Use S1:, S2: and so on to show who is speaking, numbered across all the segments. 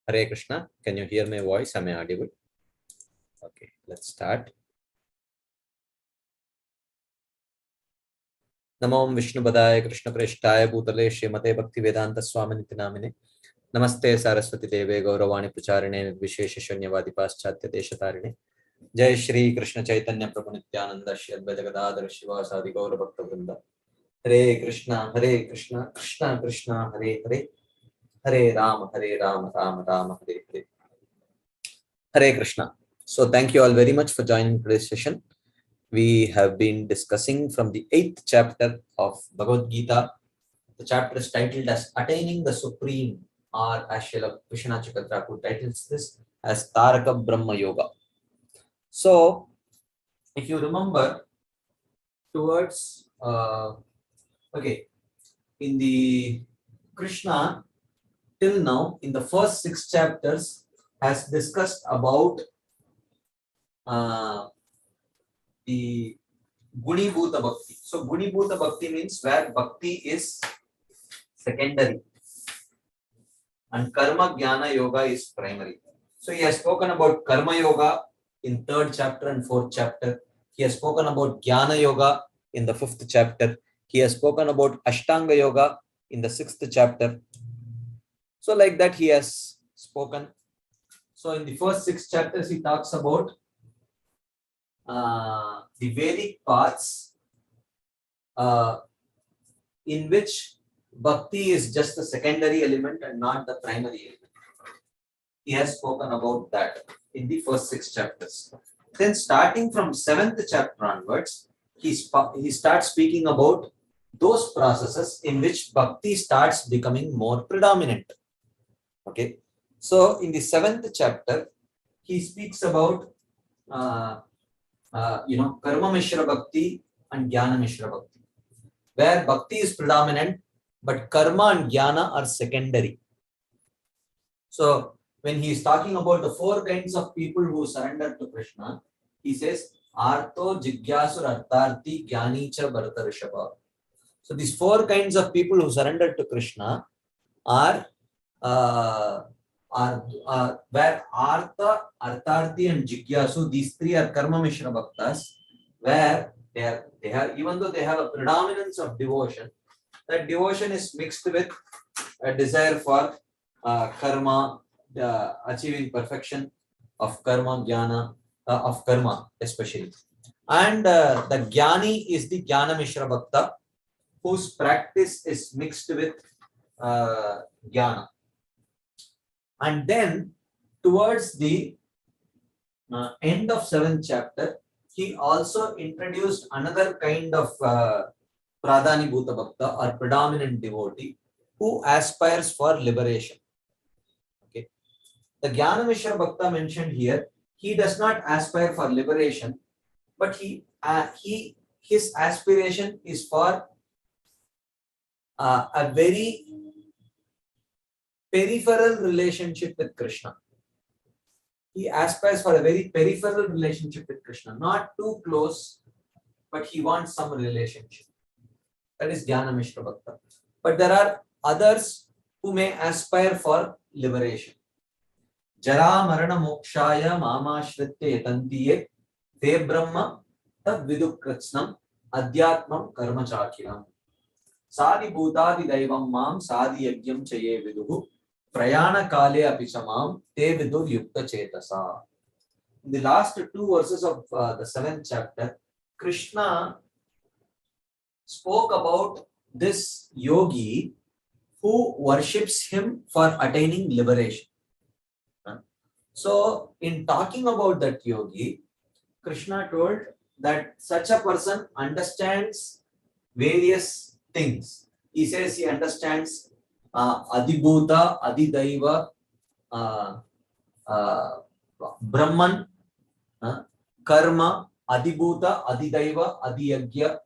S1: Hare Krishna. Can you hear my voice? Am I audible? Okay, let's start. Namo Vishnupadaya Krishna Preshthaya Bhutale Srimate Bhaktivedanta Swaminiti Namine. Namaste Saraswati Deve Gauravani Pracharine Vishesha Shunyavadi Paschatya Deshatarine. Jai Shri Krishna Chaitanya Prabhu Nityananda Shri Advaita Gadadhara Shivasadi Gaura Bhakta Vrinda. Hare Krishna, Krishna Krishna, Hare Hare, Hare Rama, Rama Rama, Hare Hare. Hare Krishna. So thank you all very much for joining today's session. We have been discussing from the 8th chapter of Bhagavad Gita. The chapter is titled as Attaining the Supreme, or as Srila Vishwanath Chakravarti titles this as Taraka Brahma Yoga. So, if you remember, towards, in the Krishna, till now, in the first 6 chapters, has discussed about the Gunibhuta Bhakti. So Gunibhuta Bhakti means where Bhakti is secondary and Karma Jnana Yoga is primary. So he has spoken about Karma Yoga in 3rd chapter and 4th chapter. He has spoken about Jnana Yoga in the 5th chapter. He has spoken about Ashtanga Yoga in the 6th chapter. So like that he has spoken. So in the first 6 chapters he talks about the Vedic paths in which Bhakti is just the secondary element and not the primary element. He has spoken about that in the first 6 chapters. Then starting from 7th chapter onwards, he starts speaking about those processes in which Bhakti starts becoming more predominant. Okay. So in the 7th chapter, he speaks about Karma Mishra Bhakti and Jnana Mishra Bhakti, where Bhakti is predominant, but Karma and Jnana are secondary. So, when he is talking about the 4 kinds of people who surrender to Krishna, he says, Artho, Jigyasur, Artharthi, Jnanicha, Bharata, Rishabha. So, these 4 kinds of people who surrender to Krishna are where Artha, Artharthi and Jigyasu, these 3 are Karma Mishra Bhaktas, where they have, even though they have a predominance of devotion, that devotion is mixed with a desire for karma, achieving perfection of karma, jnana, of karma especially. And the jnani is the Jnana Mishra Bhakta, whose practice is mixed with jnana. And then towards the end of 7th chapter, he also introduced another kind of Pradhani Bhuta Bhakta or predominant devotee who aspires for liberation. Okay. The Jnana Mishra Bhakta mentioned here, he does not aspire for liberation, but his aspiration is for a very peripheral relationship with Krishna. He aspires for a very peripheral relationship with Krishna, not too close, but he wants some relationship. That is Jnana Mishra Bhakta. But there are others who may aspire for liberation. Jara Marana Mokshaya Mamashritya Yatantiye Te Brahma Tad Vidukratsnam Adhyatmam Karma Chakiram Sadi Bhutadi Daivam Mam Sadi Yagyam Chaye Viduhu Prayana Kale Apichamam Te Vidur Yukta Chetasa. In the last 2 verses of the 7th chapter, Krishna spoke about this yogi who worships him for attaining liberation. So, in talking about that yogi, Krishna told that such a person understands various things. He says he understands Adibhuta, Adidaiva, Brahman, Karma, Adibhuta, Adidaiva, Adiyagya.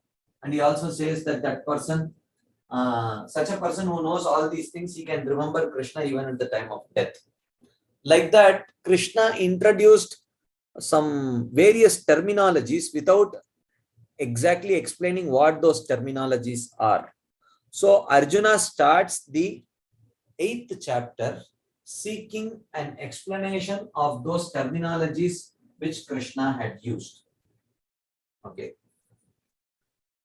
S1: And he also says that that person, such a person who knows all these things, he can remember Krishna even at the time of death. Like that, Krishna introduced some various terminologies without exactly explaining what those terminologies are. So Arjuna starts the 8th chapter seeking an explanation of those terminologies which Krishna had used. Okay.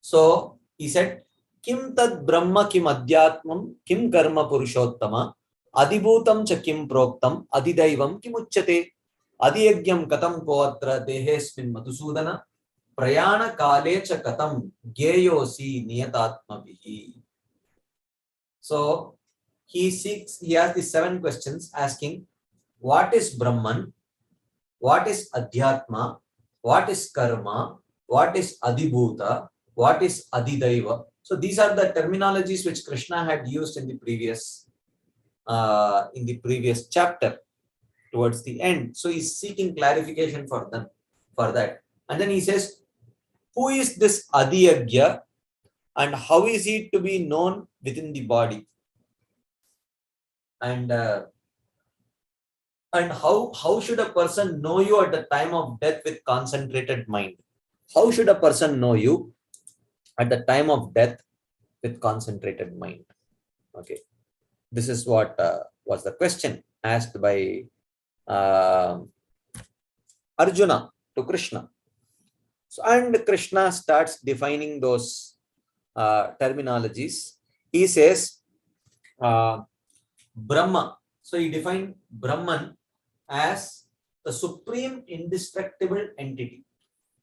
S1: So he said, Kim tad brahma kim adhyatmam kim karma purushottama adibhutam cha kim proktam adidaivam kim uchyate adiyagyam katam poatra dehesmin madhusudana prayana kale cha katam geyosi niyatatmavihi. So he has the 7 questions asking, what is Brahman? What is Adhyatma? What is Karma? What is Adibhuta? What is Adidaiva? So these are the terminologies which Krishna had used in the previous chapter towards the end. So he's seeking clarification for that. And then he says, who is this Adiyagya and how is he to be known within the body? And how should a person know you at the time of death with concentrated mind? How should a person know you at the time of death with concentrated mind? Okay, this is what was the question asked by Arjuna to Krishna. So, and Krishna starts defining those terminologies. He says, Brahma. So he defined Brahman as the supreme indestructible entity.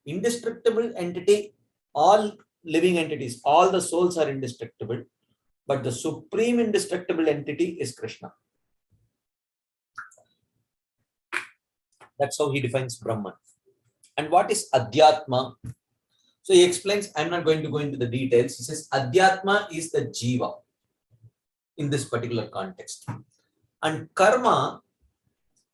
S1: Indestructible entity, all living entities, all the souls are indestructible, but the supreme indestructible entity is Krishna. That's how he defines Brahman. And what is Adhyatma? So he explains, I'm not going to go into the details. He says Adhyatma is the Jiva in this particular context. And Karma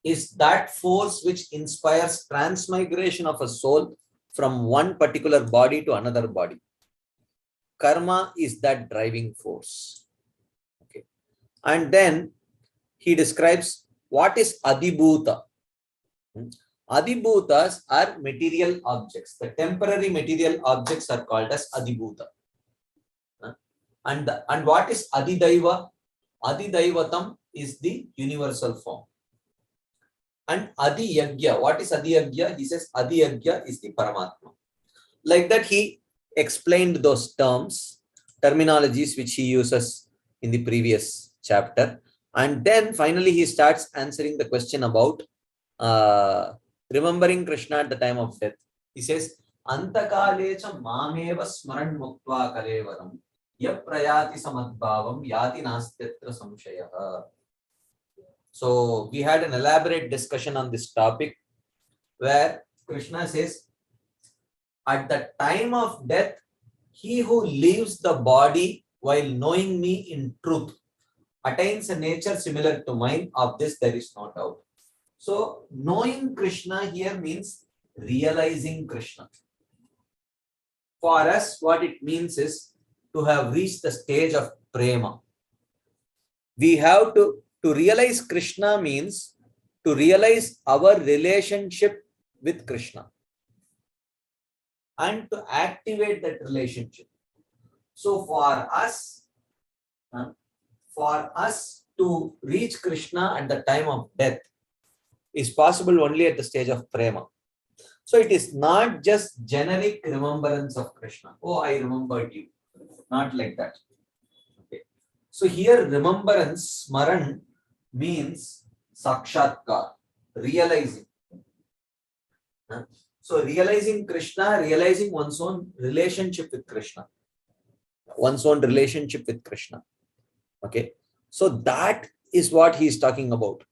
S1: is that force which inspires transmigration of a soul from one particular body to another body. Karma is that driving force. Okay. And then he describes what is Adibhuta. Adibhutas are material objects. The temporary material objects are called as Adibhuta. And what is Adidaiva? Adidaivatam is the universal form. And Adiyagya, what is Adiyagya? He says Adiyagya is the Paramatma. Like that, he explained those terminologies which he uses in the previous chapter. And then finally he starts answering the question about remembering Krishna at the time of death. He says, Antakalecha mameva smaran muktva kalevaram yaprayati samadbhavam yati nastyatra samshayaha. So we had an elaborate discussion on this topic where Krishna says, at the time of death, he who leaves the body while knowing me in truth attains a nature similar to mine. Of this there is no doubt. So knowing Krishna here means realizing Krishna. For us, what it means is to have reached the stage of prema. We have to realize Krishna means to realize our relationship with Krishna and to activate that relationship. So for us to reach Krishna at the time of death is possible only at the stage of prema. So it is not just generic remembrance of Krishna. Oh, I remembered you. Not like that. Okay. So here remembrance, smaran, means sakshatkar, realizing. So realizing Krishna, realizing one's own relationship with Krishna. One's own relationship with Krishna. Okay. So that is what he is talking about.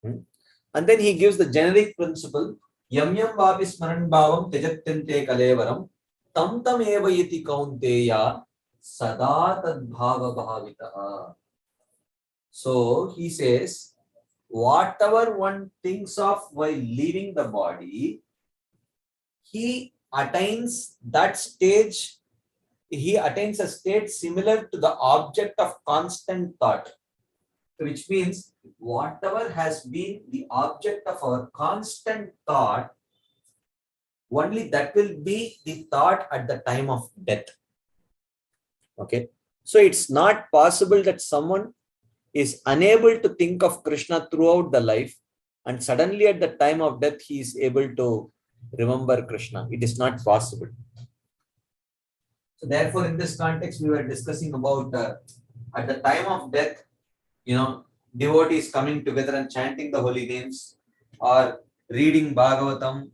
S1: And then he gives the generic principle, Yam yam vapi smaran bhavam tejatyante kalevaram tam tam eva iti kaunteya sada tad bhava bhavitaha. So he says, whatever one thinks of while leaving the body, he attains that stage, he attains a state similar to the object of constant thought, which means whatever has been the object of our constant thought, only that will be the thought at the time of death. Okay. So it's not possible that someone is unable to think of Krishna throughout the life, and suddenly at the time of death, he is able to remember Krishna. It is not possible. So therefore, in this context, we were discussing about at the time of death, devotees coming together and chanting the holy names or reading Bhagavatam.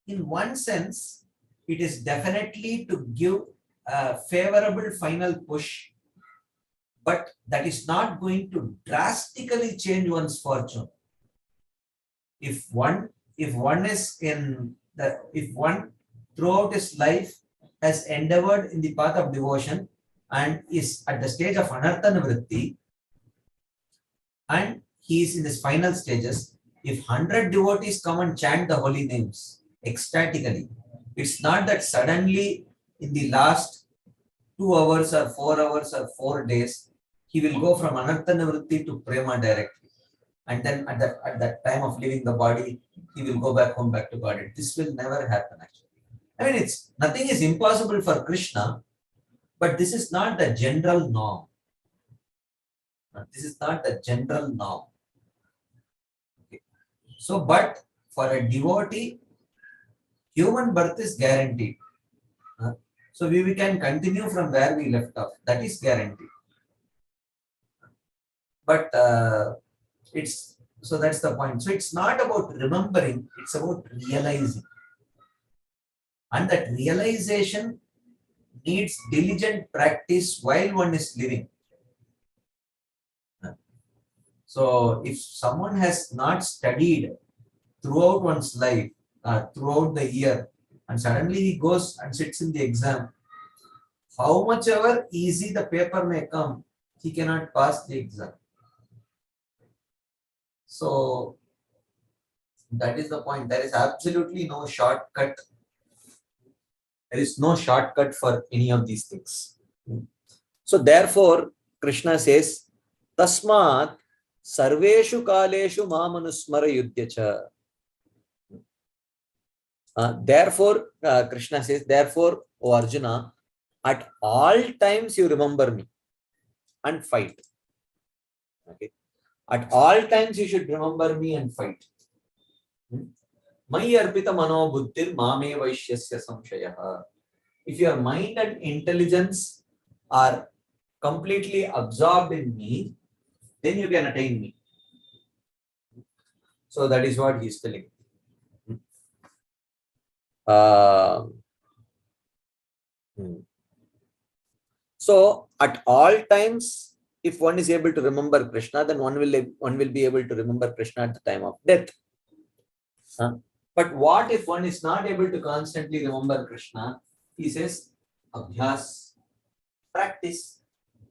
S1: In one sense, it is definitely to give a favorable final push, but that is not going to drastically change one's fortune. If one throughout his life has endeavored in the path of devotion and is at the stage of anartha nivritti, and he is in his final stages, if 100 devotees come and chant the holy names ecstatically, it's not that suddenly in the last 2 hours or 4 hours or 4 days, he will go from anartha nivritti to prema directly. And then at that time of leaving the body, he will go back home, back to God. This will never happen actually. I mean, nothing is impossible for Krishna, but this is not the general norm. This is not the general norm. Okay. So, but for a devotee, human birth is guaranteed. So we can continue from where we left off. That is guaranteed. But that's the point. So it's not about remembering, it's about realizing. And that realization needs diligent practice while one is living. So if someone has not studied throughout one's life, throughout the year, and suddenly he goes and sits in the exam, how much ever easy the paper may come, he cannot pass the exam. So that is the point. There is absolutely no shortcut. There is no shortcut for any of these things. So therefore, Krishna says, Tasmat sarveshu kaleshu mamanusmara yudhyacha. Therefore, Krishna says, therefore, O Arjuna, at all times you remember me and fight. Okay. At all times you should remember me and fight. Mai arpita mano buddhir mame vaishyasya samshayaha. If your mind and intelligence are completely absorbed in me, then you can attain me. So that is what he is telling. So at all times, if one is able to remember Krishna, then one will be able to remember Krishna at the time of death. But what if one is not able to constantly remember Krishna? He says, Abhyas, practice.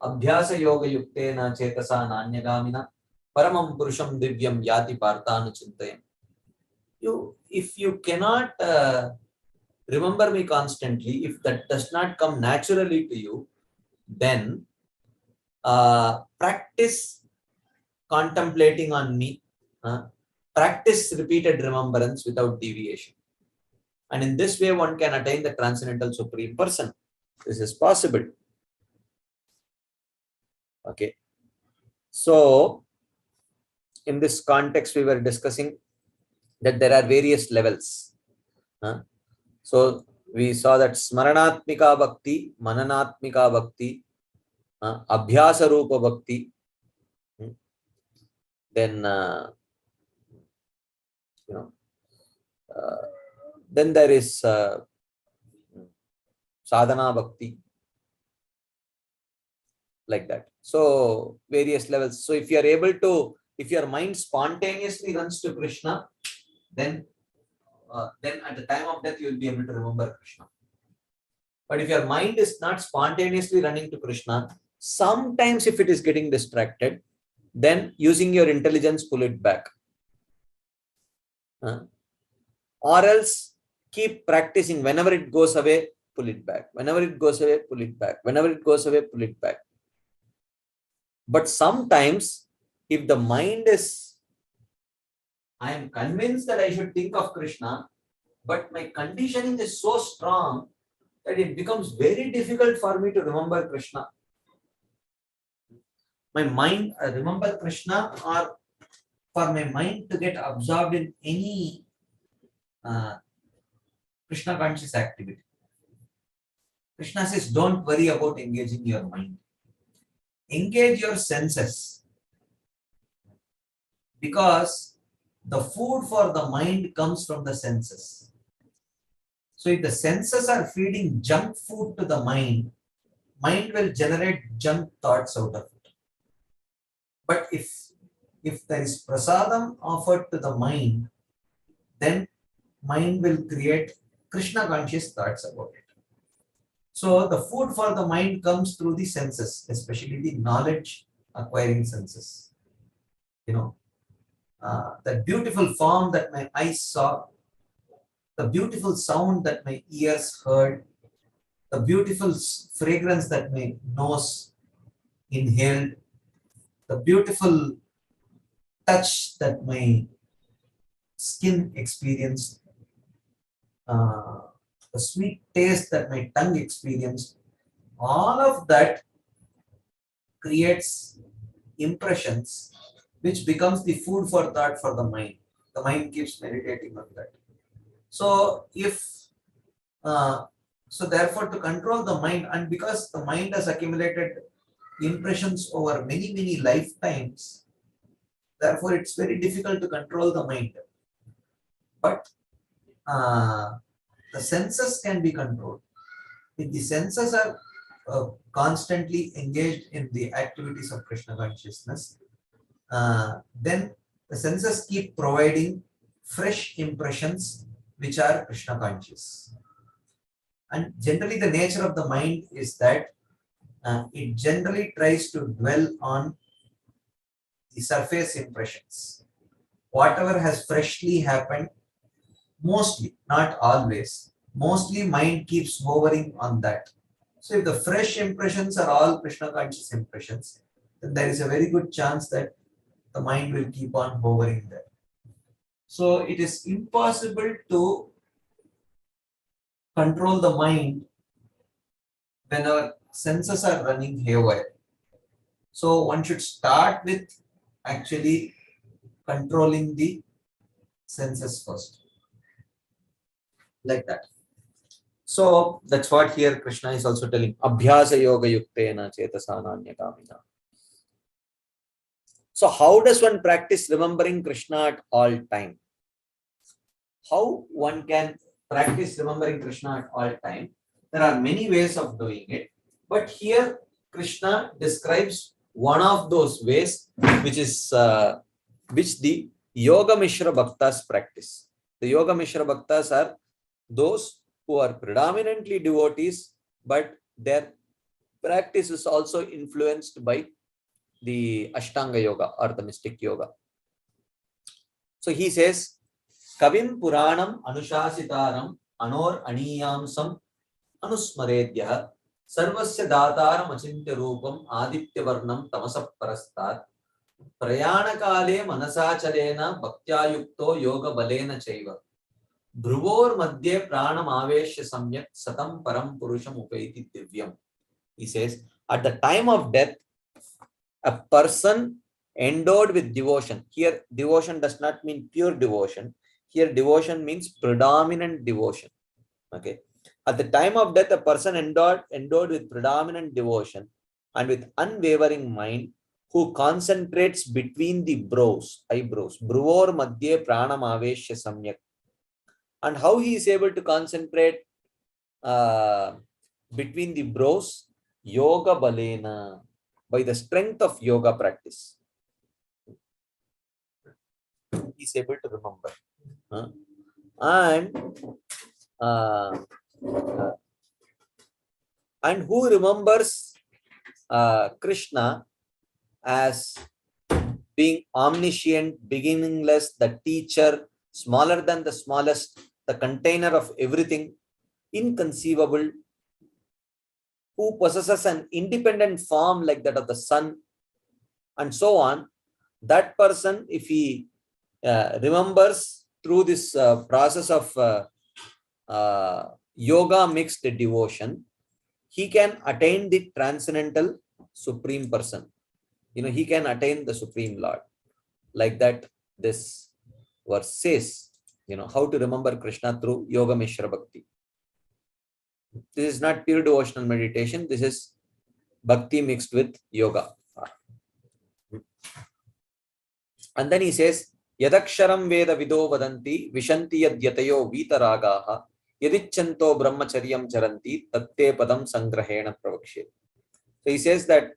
S1: Abhyasa yoga yuktena chetasa nanyagamina paramam purusham divyam yati partanu chintayam. If you cannot remember me constantly, if that does not come naturally to you, then practice contemplating on me. Practice repeated remembrance without deviation. And in this way, one can attain the transcendental supreme person. This is possible. Okay. So, in this context, we were discussing that there are various levels. So, we saw that Smaranatmika Bhakti, Mananatmika Bhakti, Abhyasa Rupa Bhakti, then then there is sadhana bhakti, like that. So various levels. So if your mind spontaneously runs to Krishna, then at the time of death you will be able to remember Krishna. But if your mind is not spontaneously running to Krishna, sometimes if it is getting distracted, then using your intelligence, pull it back. Or else keep practicing. Whenever it goes away, pull it back. Whenever it goes away, pull it back. Whenever it goes away, pull it back. But sometimes, if the mind is, I am convinced that I should think of Krishna, but my conditioning is so strong that it becomes very difficult for me to remember Krishna. my mind remember Krishna, or for my mind to get absorbed in any Krishna conscious activity. Krishna says, don't worry about engaging your mind. Engage your senses. Because the food for the mind comes from the senses. So if the senses are feeding junk food to the mind will generate junk thoughts out of it. But if there is prasadam offered to the mind, then mind will create Krishna conscious thoughts about it. So the food for the mind comes through the senses, especially the knowledge acquiring senses. The beautiful form that my eyes saw, the beautiful sound that my ears heard, the beautiful fragrance that my nose inhaled, the beautiful touch that my skin experienced, the sweet taste that my tongue experienced, all of that creates impressions which becomes the food for thought for the mind. The mind keeps meditating on that. So therefore to control the mind, and because the mind has accumulated impressions over many lifetimes, therefore it's very difficult to control the mind. But the senses can be controlled. If the senses are constantly engaged in the activities of Krishna consciousness, then the senses keep providing fresh impressions which are Krishna conscious. And generally the nature of the mind is that it generally tries to dwell on the surface impressions. Whatever has freshly happened, mostly, not always, mostly mind keeps hovering on that. So if the fresh impressions are all Krishna conscious impressions, then there is a very good chance that the mind will keep on hovering there. So it is impossible to control the mind when our senses are running haywire. So one should start with actually controlling the senses first. Like that. So that's what here Krishna is also telling. Abhyasa yoga yuktena chetasa nanya. So how does one practice remembering Krishna at all time? How one can practice remembering Krishna at all time? There are many ways of doing it, but here Krishna describes one of those ways, which is which the Yoga Mishra Bhaktas practice. The Yoga Mishra Bhaktas are those who are predominantly devotees, but their practice is also influenced by the Ashtanga Yoga or the mystic yoga. So he says, Kavim Puranam Anushasitaram Anor Aniyamsam Anusmaredya Sarvasya Dataram Achintya Rupam Aditya Varnam Tamasa Parastat Prayanakale Manasacharena Bhaktya Yoga Balena Chaiva Dhruvor Madhye Pranam Aveshya Samyak Satam Param Purusham Upaiti Divyam. He says, at the time of death, a person endowed with devotion. Here, devotion does not mean pure devotion. Here, devotion means predominant devotion. Okay. At the time of death, a person endowed with predominant devotion and with unwavering mind, who concentrates between the eyebrows, Bruvor Madhye Pranam Aveshya Samyak. And how he is able to concentrate between the brows? Yoga Balena, by the strength of yoga practice. He is able to remember. And who remembers Krishna as being omniscient, beginningless, the teacher, smaller than the smallest, the container of everything, inconceivable, who possesses an independent form like that of the sun, and so on. That person, if he remembers through this process of yoga mixed devotion, he can attain the transcendental supreme person. he can attain the Supreme Lord. Like that, this verse says, how to remember Krishna through Yoga Mishra Bhakti. This is not pure devotional meditation. This is Bhakti mixed with yoga. And then he says, Yadaksharam Veda Vido Vadanti, Vishanti Yadyatayo Vitaragaha, Yadichanto Brahmacharyam Charanti, Tatte Padam Sangrahena Pravakshe. So he says that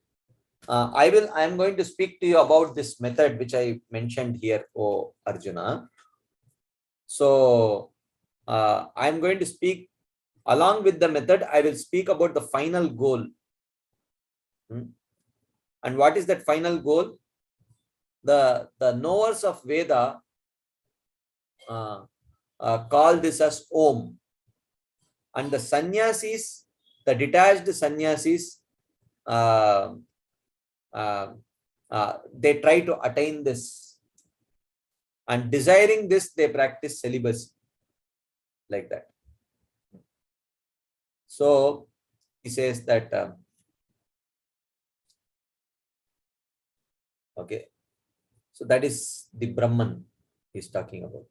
S1: I am going to speak to you about this method which I mentioned here, O Arjuna. So I am going to speak along with the method. I will speak about the final goal. And what is that final goal? The knowers of Veda call this as Om. And the sannyasis, the detached sannyasis, they try to attain this. And desiring this, they practice celibacy. Like that. So he says that, okay. So that is the Brahman he's talking about.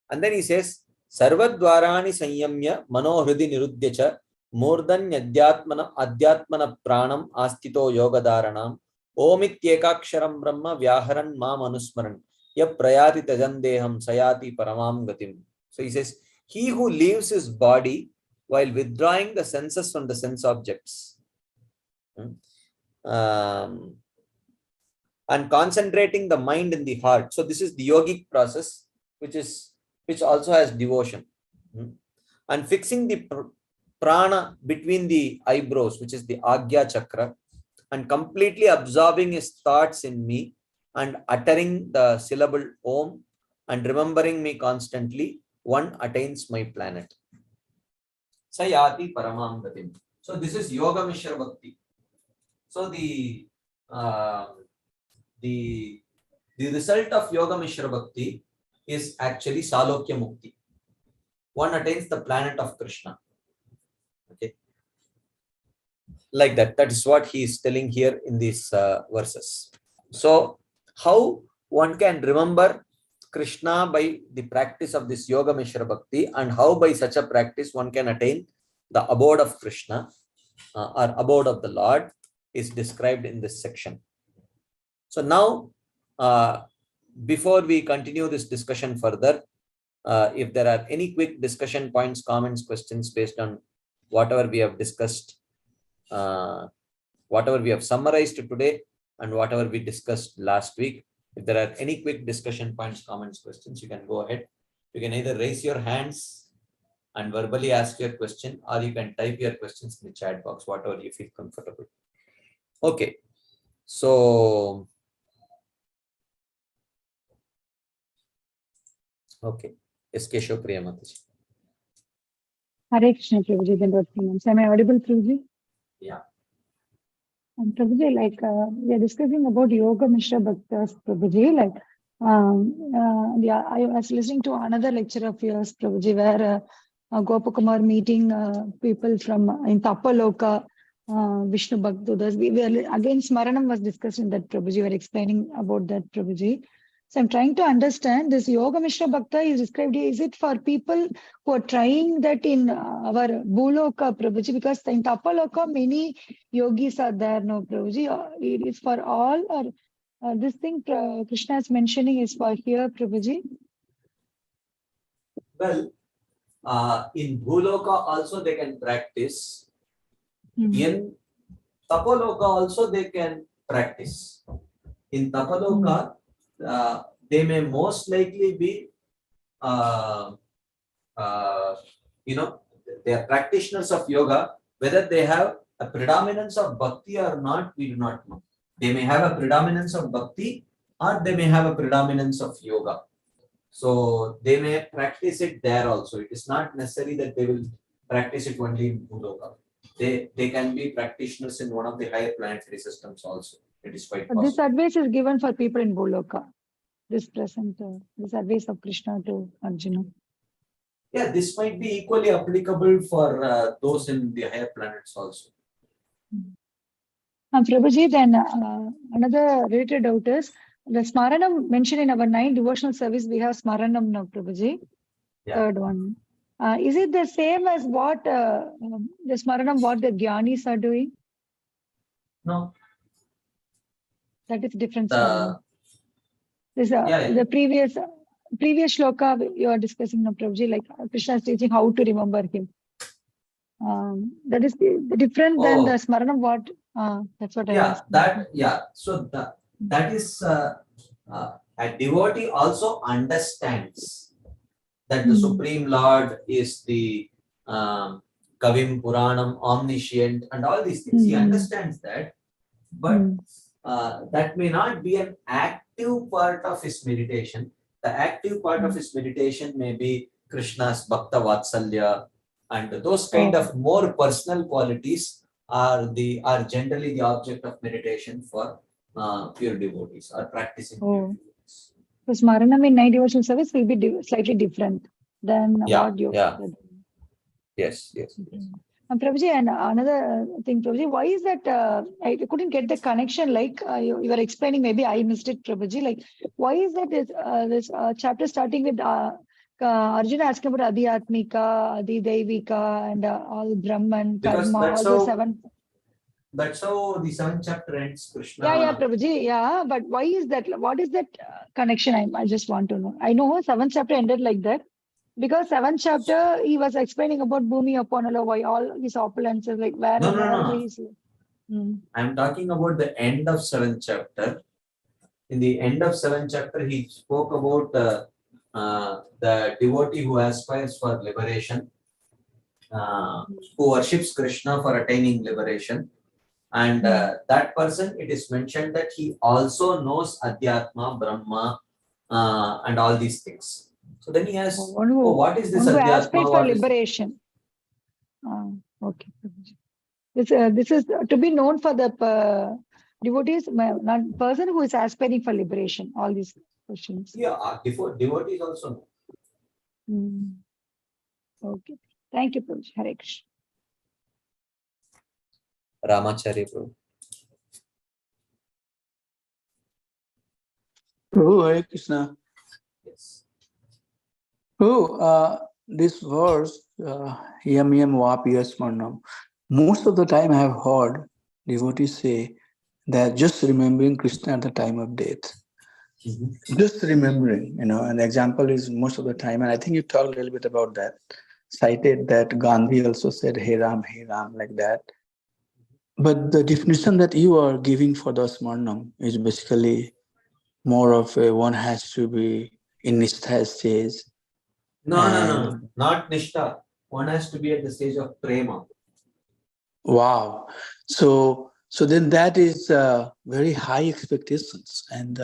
S1: And then he says, Sarvadvarani Sanyamya Manohridi Nirudhyacha Murdhan Adhyatmana Pranam Astito Yogadaranam Omityekaksharam Brahma Vyaharan Ma Manusmaran Ya Prayati Tajandeham Sayati Paramam Gatim. So he says, he who leaves his body while withdrawing the senses from the sense objects and concentrating the mind in the heart. So this is the yogic process, which also has devotion. And fixing the prana between the eyebrows, which is the Agya Chakra, and completely absorbing his thoughts in me and uttering the syllable Om and remembering me constantly, one attains my planet. Sayati Paramam Gatim. So this is Yoga Mishra Bhakti. So the result of Yoga Mishra Bhakti is actually Salokya Mukti. One attains the planet of Krishna. Okay. Like that. That is what he is telling here in these verses. So, how one can remember Krishna by the practice of this Yoga Mishra Bhakti, and how by such a practice one can attain the abode of Krishna or abode of the Lord is described in this section. So now, before we continue this discussion further, if there are any quick discussion points, comments, questions based on whatever we have discussed, whatever we have summarized today, and whatever we discussed last week, if there are any quick discussion points, comments, questions, you can go ahead. You can either raise your hands and verbally ask your question, or you can type your questions in the chat box, whatever you feel comfortable. Okay. So, okay. Yes, Keshav Priya Mataji.
S2: Hare Krishna, Prabhuji. Am I audible, Prabhuji?
S1: Yeah.
S2: And Prabhuji, like we are discussing about Yoga Mishra Bhaktas, Prabhuji. Like, yeah, I was listening to another lecture of yours, Prabhuji, where Gopakumar meeting people from in Tapaloka, Vishnu Bhaktas. We were again Smaranam was discussed in that, Prabhuji. We were explaining about that, Prabhuji. So I'm trying to understand this Yoga Mishra Bhakta is described here. Is it for people who are trying that in our Bhuloka, Prabhuji? Because in Tapaloka, many yogis are there, no, Prabhuji. It is for all, or this thing Krishna is mentioning is for here, Prabhuji?
S1: Well, in Bhuloka also they can practice. In Tapaloka also they can practice. In Tapaloka, they may most likely be, they are practitioners of yoga. Whether they have a predominance of bhakti or not, we do not know. They may have a predominance of bhakti, or they may have a predominance of yoga. So they may practice it there also. It is not necessary that they will practice it only in Bhuloka. They can be practitioners in one of the higher planetary systems also. It is quite possible.
S2: This advice is given for people in Bhuloka. This present, this advice of Krishna to Arjuna.
S1: Yeah, this might be equally applicable for those in the higher planets also.
S2: Prabhuji, then another related doubt is the Smaranam mentioned in our 9 devotional service. We have Smaranam now, Prabhuji.
S1: Yeah.
S2: Third one. Is it the same as what the Smaranam, what the Gyanis are doing?
S1: No.
S2: That is different
S1: The
S2: Smaranam. This,
S1: yeah.
S2: The previous shloka you are discussing now, Prabhuji, like Krishna is teaching how to remember him. That is the different than the Smaranam. What? That's what I asked.
S1: So that is a devotee also understands that the Supreme Lord is the Kavim Puranam, omniscient, and all these things. He understands that, but that may not be an active part of his meditation. The active part of his meditation may be Krishna's Bhakta Vatsalya, and those kind of more personal qualities are generally the object of meditation for pure devotees or practicing pure devotees.
S2: So Smaranam in 9 devotional service will be slightly different than what you.
S1: Yes.
S2: Prabhuji, and another thing, Prabhuji, why is that I couldn't get the connection? Like you were explaining, maybe I missed it, Prabhuji. Like, why is that this chapter starting with Arjuna asking about Adhyatmika, Adhidaivika, and all Brahman, Karma, all the 7.
S1: That's how the 7th chapter ends, Krishna.
S2: Yeah, Prabhuji. Yeah, but why is that? What is that connection? I just want to know. I know 7th chapter ended like that. Because 7th chapter, he was explaining about Bhumi Aponala, why all his opulences, like where he's.
S1: I'm talking about the end of 7th chapter. In the end of 7th chapter, he spoke about the devotee who aspires for liberation, who worships Krishna for attaining liberation. And that person, it is mentioned that he also knows Adhyatma, Brahma, and all these things. So then he asks, what is this Adhyatma?
S2: For liberation. Okay. This is to be known for the devotees, not person who is aspiring for liberation. All these questions.
S1: Yeah, devotees also know.
S2: Okay. Thank you, Prabhuji. Hare Krishna.
S1: Ramacharya Prabhu.
S3: Prabhu, Hare Krishna.
S1: Yes.
S3: Prabhu, this verse, Yam Yam Vapi Smarnam, most of the time I have heard devotees say that just remembering Krishna at the time of death. Just remembering, an example is most of the time, and I think you talked a little bit about that, cited that Gandhi also said, Hey Ram, like that. But the definition that you are giving for the Smarnam is basically more of one has to be in Nishtha stage.
S1: No, not Nishtha. One has to be at the stage of Prema.
S3: Wow. So then that is very high expectations. And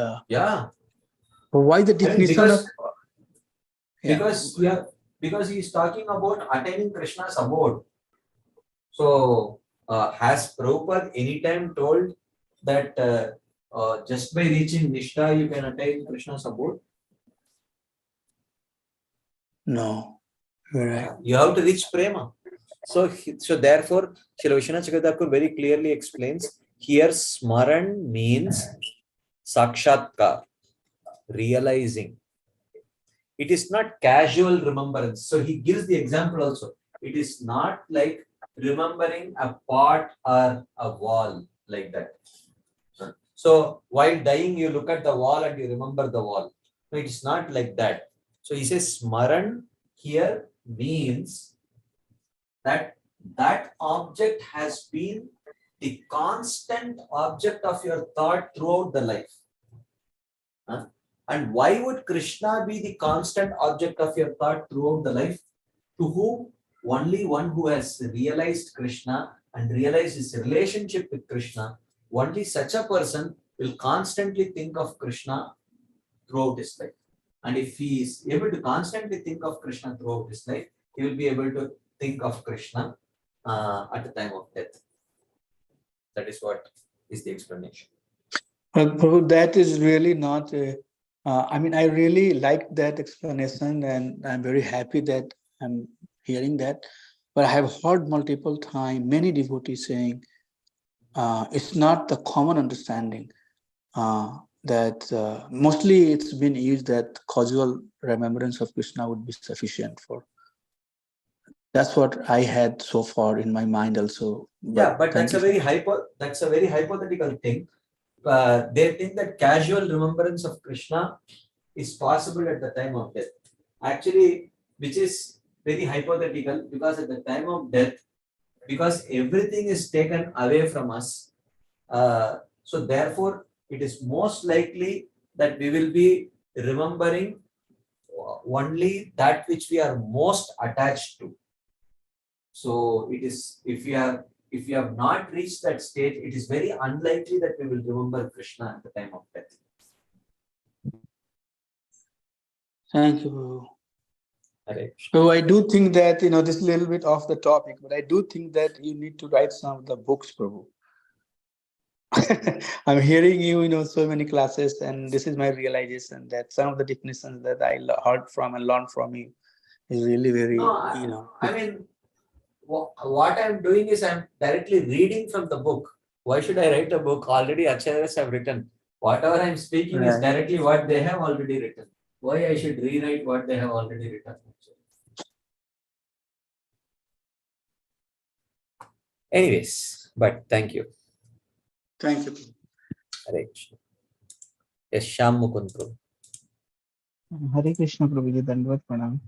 S3: why the definition
S1: because he is talking about attaining Krishna's abode. So has Prabhupada anytime told that just by reaching Nishtha you can attain Krishna's abode?
S3: No. Right.
S1: You have to reach Prema. So therefore, Srila Vishwanath Chakravarti Thakur very clearly explains here Smaran means Sakshatkar, realizing. It is not casual remembrance. So he gives the example also. It is not like remembering a pot or a wall like that. So while dying, you look at the wall and you remember the wall. No, it is not like that. So he says Smaran here means that object has been the constant object of your thought throughout the life. And why would Krishna be the constant object of your thought throughout the life? To whom? Only one who has realized Krishna and realized his relationship with Krishna. Only such a person will constantly think of Krishna throughout his life. And if he is able to constantly think of Krishna throughout his life, he will be able to think of Krishna at the time of death. That is what is the explanation.
S3: Prabhu, that is really not I really like that explanation, and I'm very happy that I'm hearing that. But I have heard multiple times many devotees saying it's not the common understanding that mostly it's been used that causal remembrance of Krishna would be sufficient for. That's what I had so far in my mind also.
S1: Yeah, but
S3: thank
S1: that's a
S3: you.
S1: very hypothetical thing. They think that casual remembrance of Krishna is possible at the time of death. Actually, which is very hypothetical, because at the time of death, because everything is taken away from us, so therefore it is most likely that we will be remembering only that which we are most attached to. So it is, if we have not reached that state, it is very unlikely that we will remember Krishna at the time of death.
S3: Thank you.
S1: Right.
S3: So I do think that, this is a little bit off the topic, but I do think that you need to write some of the books, Prabhu. I'm hearing you, so many classes, and this is my realization that some of the definitions that I heard from and learned from you is really very,
S1: I mean, what I'm doing is I'm directly reading from the book. Why should I write a book? Already acharyas have written. Whatever I'm speaking is directly what they have already written. Why I should rewrite what they have already written? Anyways, but thank you.
S3: Thank you.
S1: Right. Yes, Shyam Mukund Prabhu.
S4: Hare Krishna Prabhuji, Dandvat Pranam.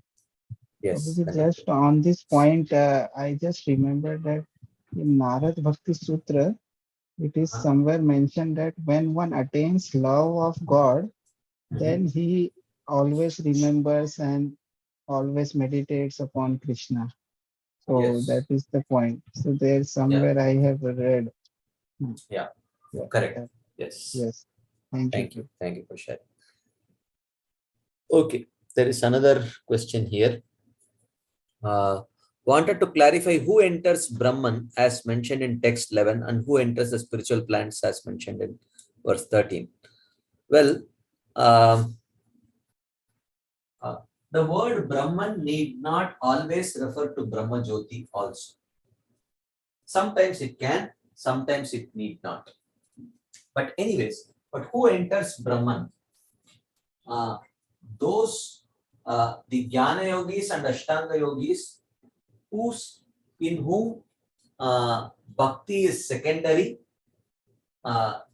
S1: Yes.
S4: Prabhuji, just on this point, I just remember that in Narad Bhakti Sutra, it is somewhere mentioned that when one attains love of God, then he always remembers and always meditates upon Krishna. So
S1: Yes.
S4: that is the point. So there somewhere I have read.
S1: Yeah.
S4: Yeah.
S1: Correct. Yes.
S4: Yes. Thank you.
S1: Thank you for sharing. Okay. There is another question here. Wanted to clarify who enters Brahman as mentioned in text 11 and who enters the spiritual plants as mentioned in verse 13. Well, the word Brahman need not always refer to Brahma Jyoti also. Sometimes it can, sometimes it need not. But anyways, but who enters Brahman? Those, the Jnana Yogis and Ashtanga Yogis, in whom Bhakti is secondary,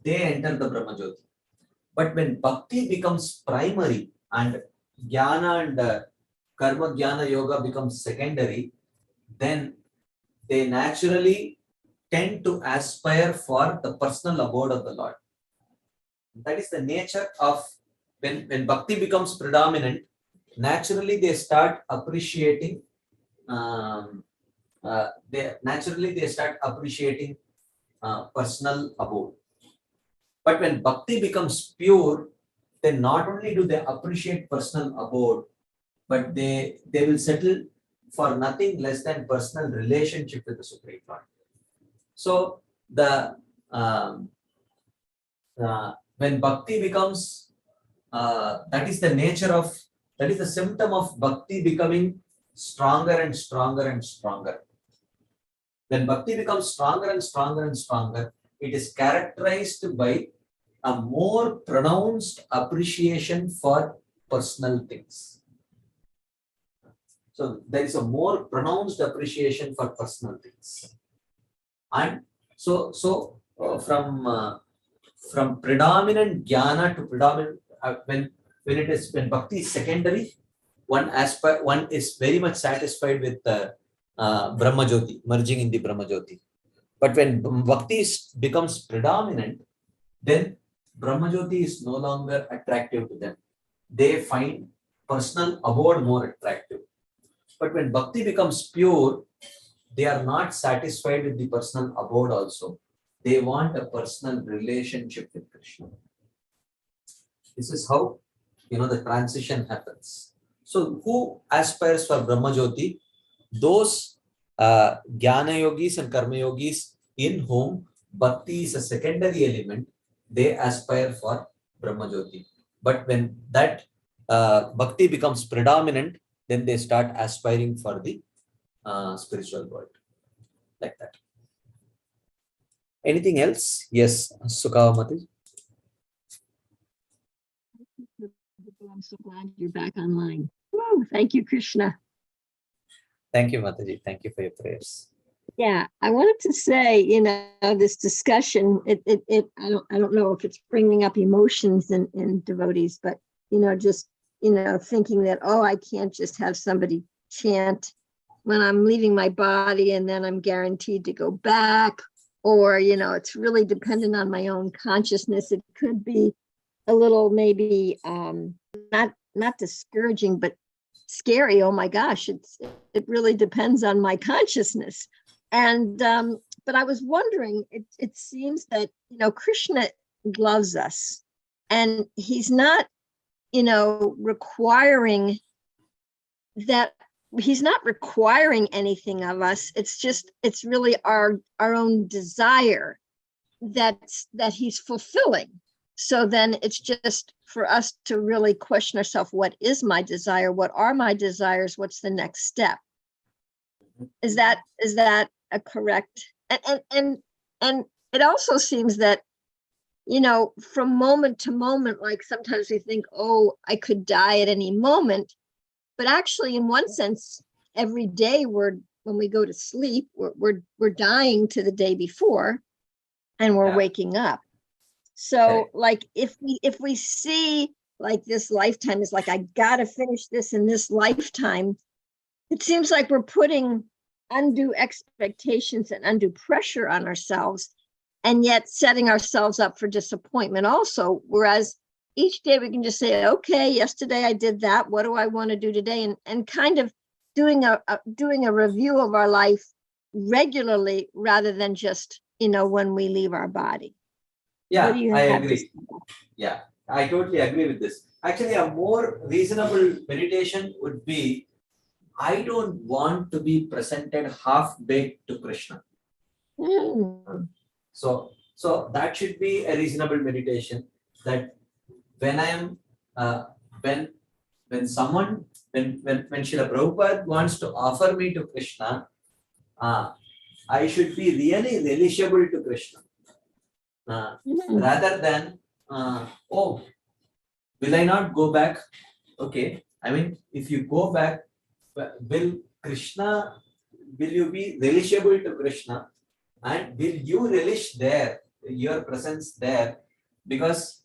S1: they enter the Brahma Jyoti. But when Bhakti becomes primary and Jnana and Karma Jnana Yoga becomes secondary, then they naturally tend to aspire for the personal abode of the Lord. That is the nature of when Bhakti becomes predominant, naturally they start appreciating personal abode. But when Bhakti becomes pure, then not only do they appreciate personal abode, but they will settle for nothing less than personal relationship with the Supreme Lord. So when Bhakti becomes, that is the symptom of Bhakti becoming stronger and stronger and stronger. When Bhakti becomes stronger and stronger and stronger, it is characterized by a more pronounced appreciation for personal things. So there is a more pronounced appreciation for personal things. And from predominant jnana to predominant, when Bhakti is secondary, one is very much satisfied with the Brahma Jyoti, merging in the Brahma Jyoti. But when Bhakti becomes predominant, then Brahma Jyoti is no longer attractive to them. They find personal abode more attractive. But when Bhakti becomes pure, they are not satisfied with the personal abode also. They want a personal relationship with Krishna. This is how the transition happens. So who aspires for Brahma Jyoti? Those Jnana Yogis and Karma Yogis in whom Bhakti is a secondary element, they aspire for Brahma Jyoti. But when that Bhakti becomes predominant, then they start aspiring for the spiritual world. Like that. Anything else? Yes, Sukhavamati.
S5: I'm so glad you're back online. Woo, thank you, Krishna.
S1: Thank you, Mataji. Thank you for your prayers.
S5: Yeah, I wanted to say, this discussion, I don't know if it's bringing up emotions in devotees, but, just, thinking that, oh, I can't just have somebody chant when I'm leaving my body and then I'm guaranteed to go back, or, it's really dependent on my own consciousness. It could be a little maybe not discouraging, but scary. Oh my gosh, it really depends on my consciousness. And but I was wondering, it seems that Krishna loves us, and he's not requiring that. He's not requiring anything of us. It's really our own desire that he's fulfilling. So then it's just for us to really question ourselves, what is my desire? What are my desires? What's the next step? Is that a correct? And it also seems that, from moment to moment, like sometimes we think, oh, I could die at any moment. But actually, in one sense, every day when we go to sleep, we're dying to the day before, and we're waking up. So like if we see like this lifetime is like, I gotta finish this in this lifetime, it seems like we're putting undue expectations and undue pressure on ourselves, and yet setting ourselves up for disappointment also. Whereas each day we can just say, okay, yesterday I did that. What do I want to do today? And kind of doing a review of our life regularly, rather than just, when we leave our body.
S1: Yeah,
S5: I
S1: agree. Yeah, I totally agree with this. Actually, a more reasonable meditation would be, I don't want to be presented half-baked to Krishna. So that should be a reasonable meditation, that when I am, when Srila Prabhupada wants to offer me to Krishna, I should be really relishable to Krishna. Rather than, oh, will I not go back? Okay, I mean, if you go back, will you be relishable to Krishna, and will you relish there, your presence there? Because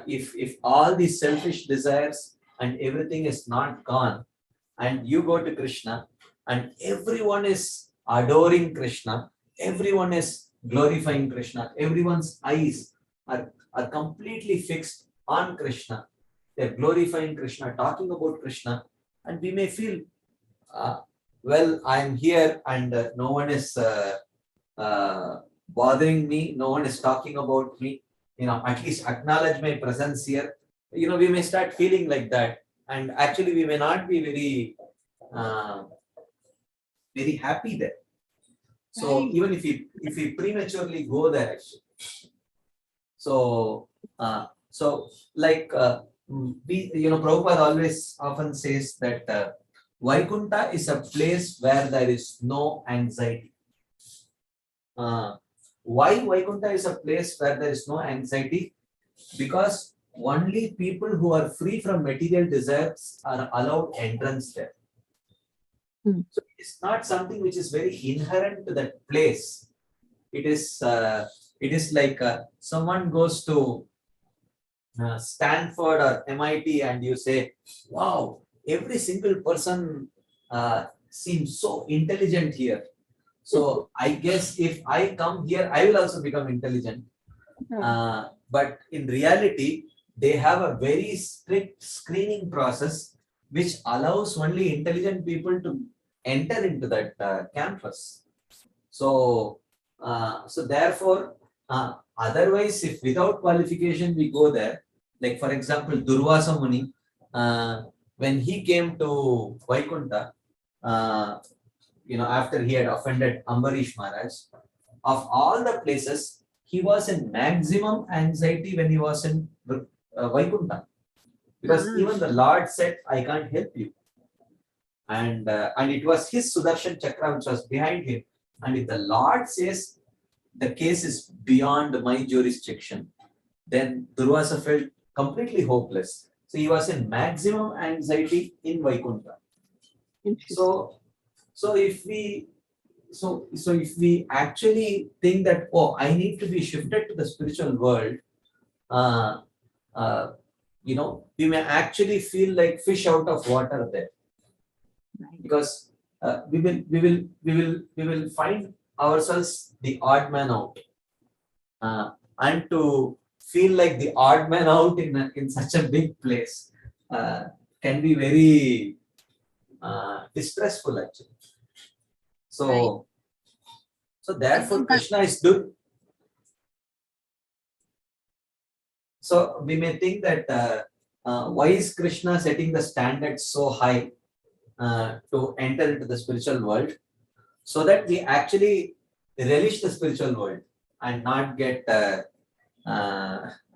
S1: if all these selfish desires and everything is not gone, and you go to Krishna, and everyone is adoring Krishna, everyone is glorifying Krishna, everyone's eyes are completely fixed on Krishna, they're glorifying Krishna, talking about Krishna, and we may feel, well, I'm here and no one is bothering me, no one is talking about me, at least acknowledge my presence here. We may start feeling like that, and actually we may not be very happy there. So even if we prematurely go there, actually. So like Prabhupada always often says that Vaikunta is a place where there is no anxiety. Why Vaikunta is a place where there is no anxiety? Because only people who are free from material desires are allowed entrance there. So it's not something which is very inherent to that place. It is like someone goes to Stanford or MIT and you say, wow, every single person seems so intelligent here. So I guess if I come here, I will also become intelligent. But in reality, they have a very strict screening process which allows only intelligent people to enter into that campus. So therefore, otherwise, if without qualification we go there, like for example, Durvasa Muni, when he came to Vaikunta, after he had offended Ambarish Maharaj, of all the places, he was in maximum anxiety when he was in Vaikunta, because even the Lord said, I can't help you. And it was his Sudarshan Chakra which was behind him. And if the Lord says, the case is beyond my jurisdiction, then Durvasa felt completely hopeless. So he was in maximum anxiety in Vaikuntha.
S5: Interesting.
S1: So if we if we actually think that, oh, I need to be shifted to the spiritual world, we may actually feel like fish out of water there,
S5: Right.
S1: because we will find ourselves the odd man out, and to feel like the odd man out in such a big place can be very distressful actually. So,
S5: Right.
S1: so therefore
S5: But-
S1: Krishna is doing. So we may think that why is Krishna setting the standard so high to enter into the spiritual world, so that we actually relish the spiritual world and not get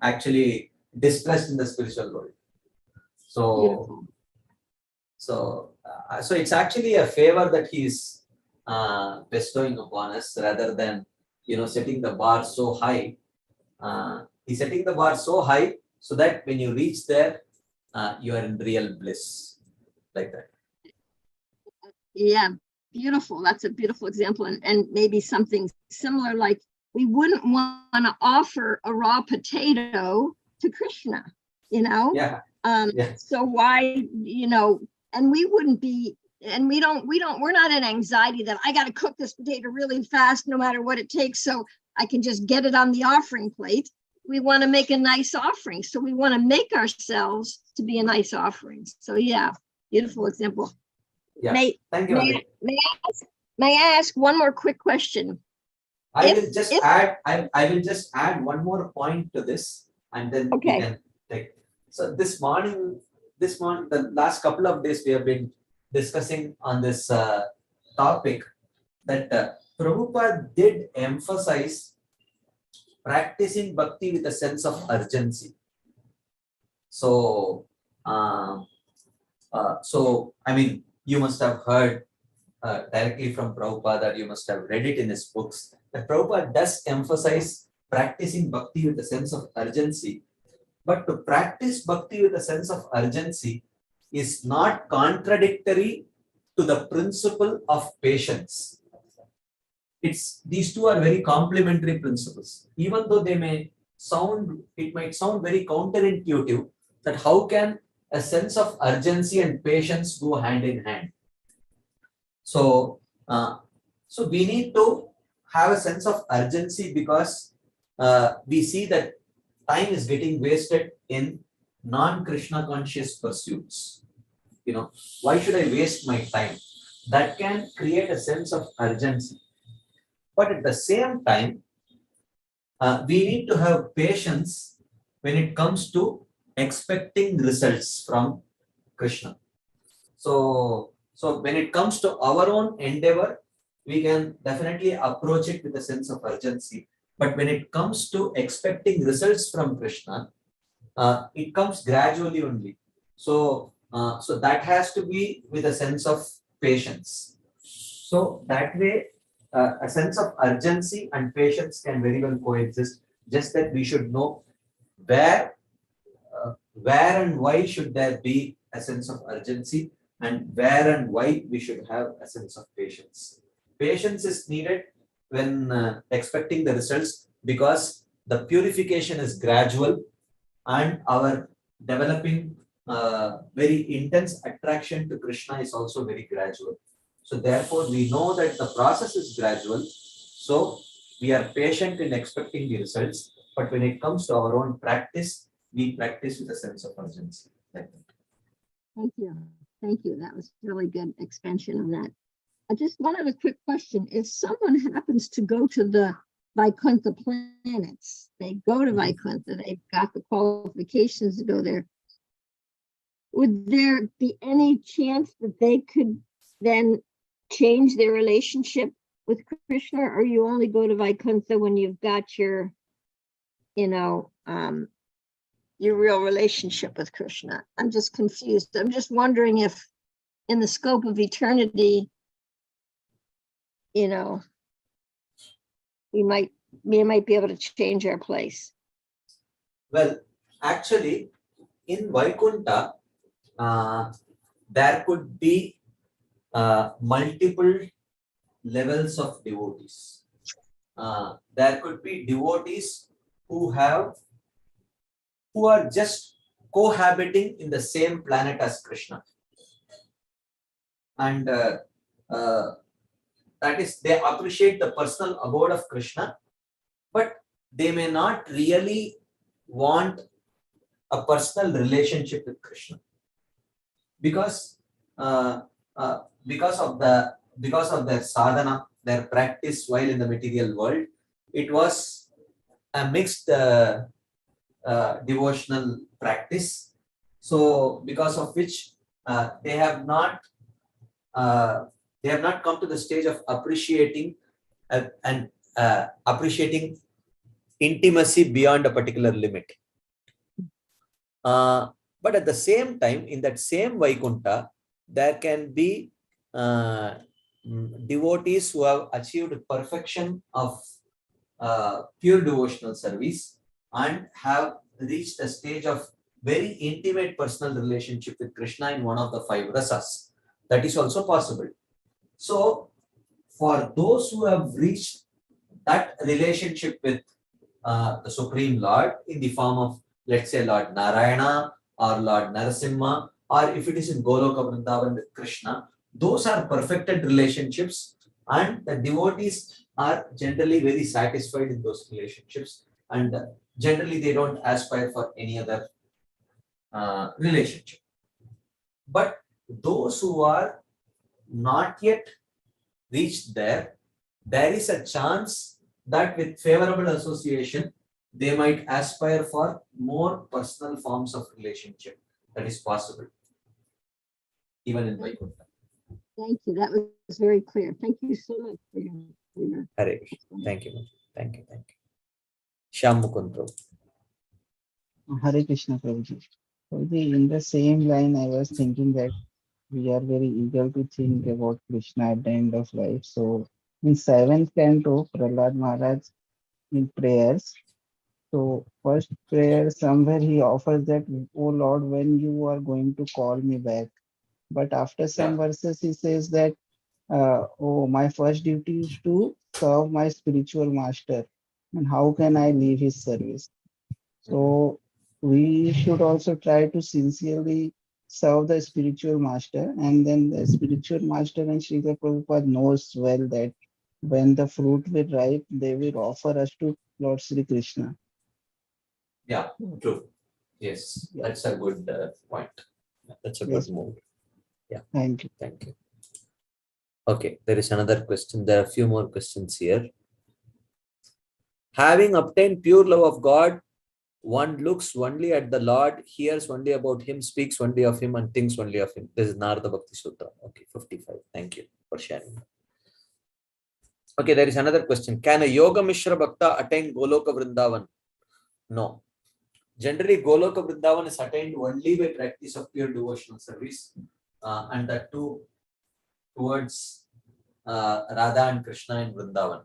S1: actually distressed in the spiritual world. So,
S5: Beautiful.
S1: so it's actually a favor that he is bestowing upon us, rather than setting the bar so high. He's setting the bar so high so that when you reach there, you are in real bliss, like that.
S5: Yeah, beautiful. That's a beautiful example. And maybe something similar, like we wouldn't want to offer a raw potato to Krishna,
S1: Yeah. Yeah.
S5: So why, and we wouldn't be, and we're not in anxiety that I got to cook this potato really fast, no matter what it takes, so I can just get it on the offering plate. We want to make a nice offering. So we want to make ourselves to be a nice offering. So yeah, beautiful example.
S1: Yeah.
S5: May,
S1: Thank you.
S5: may,
S1: Andrea.
S5: may I ask one more quick question?
S1: I
S5: if-
S1: will just
S5: if-
S1: add. I will just add one more point to this, and then we
S5: Okay.
S1: can take. So this morning, the last couple of days, we have been discussing on this topic that Prabhupada did emphasize practicing bhakti with a sense of urgency. So, I mean, you must have heard directly from Prabhupada, that you must have read it in his books, that Prabhupada does emphasize practicing bhakti with a sense of urgency. But to practice bhakti with a sense of urgency is not contradictory to the principle of patience. These two are very complementary principles. Even though it might sound very counterintuitive, that how can a sense of urgency and patience go hand in hand? So, so we need to have a sense of urgency, because we see that time is getting wasted in non-Krishna conscious pursuits. Why should I waste my time? That can create a sense of urgency. But at the same time, we need to have patience when it comes to expecting results from Krishna. So when it comes to our own endeavor, we can definitely approach it with a sense of urgency. But when it comes to expecting results from Krishna, it comes gradually only. So that has to be with a sense of patience. So that way, a sense of urgency and patience can very well coexist. Just that we should know where and why should there be a sense of urgency, and where and why we should have a sense of patience. Patience is needed when expecting the results, because the purification is gradual and our developing very intense attraction to Krishna is also very gradual. So therefore, we know that the process is gradual. So we are patient in expecting the results, but when it comes to our own practice, we practice with a sense of urgency. Like that.
S5: Thank you. Thank you. That was really good expansion of that. Just one other quick question. If someone happens to go to the Vaikuntha planets, they go to Vaikuntha, they've got the qualifications to go there, would there be any chance that they could then change their relationship with Krishna, or you only go to Vaikuntha when you've got your real relationship with Krishna? I'm just confused. I'm just wondering if in the scope of eternity, we might we might be able to change our place.
S1: Well, actually, in Vaikunta, there could be multiple levels of devotees. There could be devotees who are just cohabiting in the same planet as Krishna, and that is, they appreciate the personal abode of Krishna, but they may not really want a personal relationship with Krishna because of their sadhana, their practice while in the material world. It was a mixed devotional practice. So because of which they have not come to the stage of appreciating and appreciating intimacy beyond a particular limit. But at the same time, in that same Vaikunta, there can be devotees who have achieved perfection of pure devotional service and have reached a stage of very intimate personal relationship with Krishna in one of the 5 rasas. That is also possible. So, for those who have reached that relationship with the Supreme Lord in the form of, let's say, Lord Narayana or Lord Narasimha, or if it is in Goloka Vrindavan with Krishna, those are perfected relationships, and the devotees are generally very satisfied in those relationships, and generally they don't aspire for any other relationship. But those who are not yet reached there is a chance that with favorable association, they might aspire for more personal forms of relationship. That is possible, even in Vaikuntha.
S5: Thank you. That was very clear. Thank you so much for your
S1: Hare Krishna. Thank you. Thank you. Shyam Mukund Prabhu.
S4: Hare Krishna Prabhuji. Prabhuji, in the same line, I was thinking that we are very eager to think about Krishna at the end of life. So in 7th canto, Prahlad Maharaj in prayers. So first prayer, somewhere he offers that, "Oh Lord, when you are going to call me back?" But after some verses, he says that, "Oh, my first duty is to serve my spiritual master. And how can I leave his service?" So we should also try to sincerely serve the spiritual master, and then the spiritual master and Srila Prabhupada knows well that when the fruit will ripe, they will offer us to Lord Sri Krishna.
S1: Yeah, true. Yes, that's a good point. That's a good move. Yeah.
S4: Thank you.
S1: Thank you. Okay, there is another question. There are a few more questions here. Having obtained pure love of God, one looks only at the Lord, hears only about him, speaks only of him, and thinks only of him. This is Narada Bhakti Sutra. Okay, 55. Thank you for sharing. Okay, there is another question. Can a Yoga Mishra Bhakta attain Goloka Vrindavan? No. Generally, Goloka Vrindavan is attained only by practice of pure devotional service, and that too towards Radha and Krishna in Vrindavan.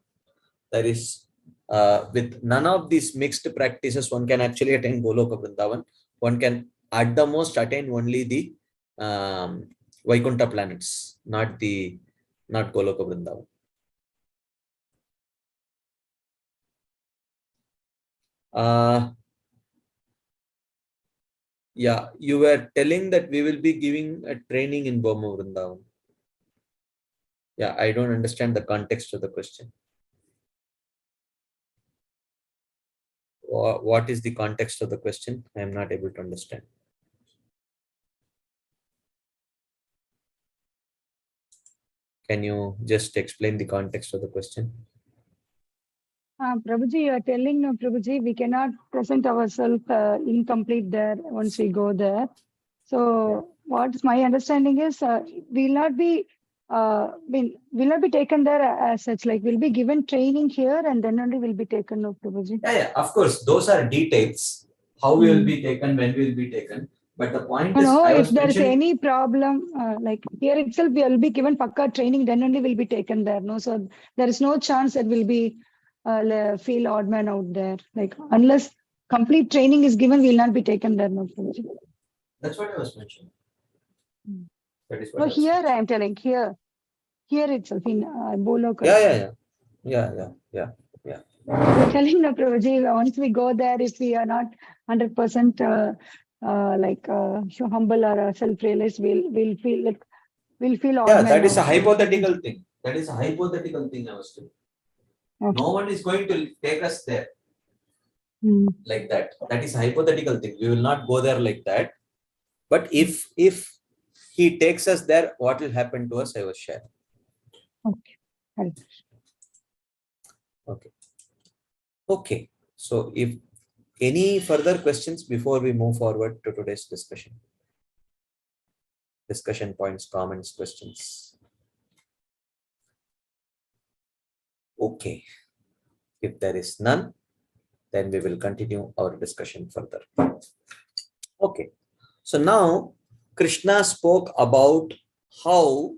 S1: There is with none of these mixed practices, one can actually attain Goloka Vrindavan. One can at the most attain only the Vaikunta planets, not Goloka Vrindavan. Yeah, you were telling that we will be giving a training in Bhoma Vrindavan. Yeah, I don't understand the context of the question. What is the context of the question? I am not able to understand. Can you just explain the context of the question?
S2: Prabhuji, you are telling, no, Prabhuji, we cannot present ourselves incomplete there once we go there. So what my understanding is, we'll not be taken there as such. Like we'll be given training here, and then only will be taken, no, Prabhuji.
S1: Yeah, of course, those are details. How we will be taken, when we will be taken. But the point is,
S2: no, if there is any problem, like here itself, we will be given pakka training, then only will be taken there. No, so there is no chance that will be feel odd man out there. Like unless complete training is given, we'll not be taken there. No, Prabhuji.
S1: That's what I was mentioning.
S2: Hmm.
S1: That is what
S2: No,
S1: I was
S2: here
S1: mentioning.
S2: I am telling here itself in Boloka.
S1: Yeah.
S2: We're telling no, Prabhuji, once we go there, if we are not 100% humble or self-realized, we'll feel like odd
S1: Yeah,
S2: man
S1: that is a
S2: out.
S1: hypothetical thing. That is a hypothetical thing I was saying.
S2: Okay.
S1: No one is going to take us there
S2: Hmm.
S1: like that. That is a hypothetical thing. We will not go there like that. But if he takes us there, what will happen to us? I will share.
S2: Okay. Hare
S1: Okay. Okay. So if any further questions before we move forward to today's discussion? Discussion points, comments, questions. Okay. If there is none, then we will continue our discussion further. Okay. So now Krishna spoke about how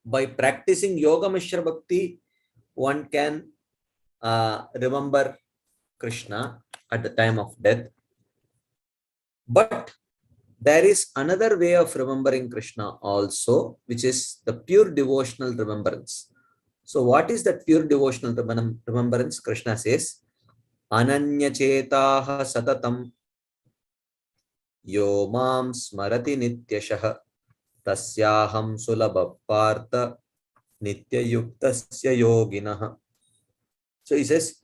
S1: by practicing Yoga Mishra Bhakti, one can remember Krishna at the time of death. But there is another way of remembering Krishna also, which is the pure devotional remembrance. So what is that pure devotional remembrance? Krishna says, Ananya chetaha satatam yo mam smarati nityashah tasyaham sulabha partha nityayuktasya yoginah. So he says,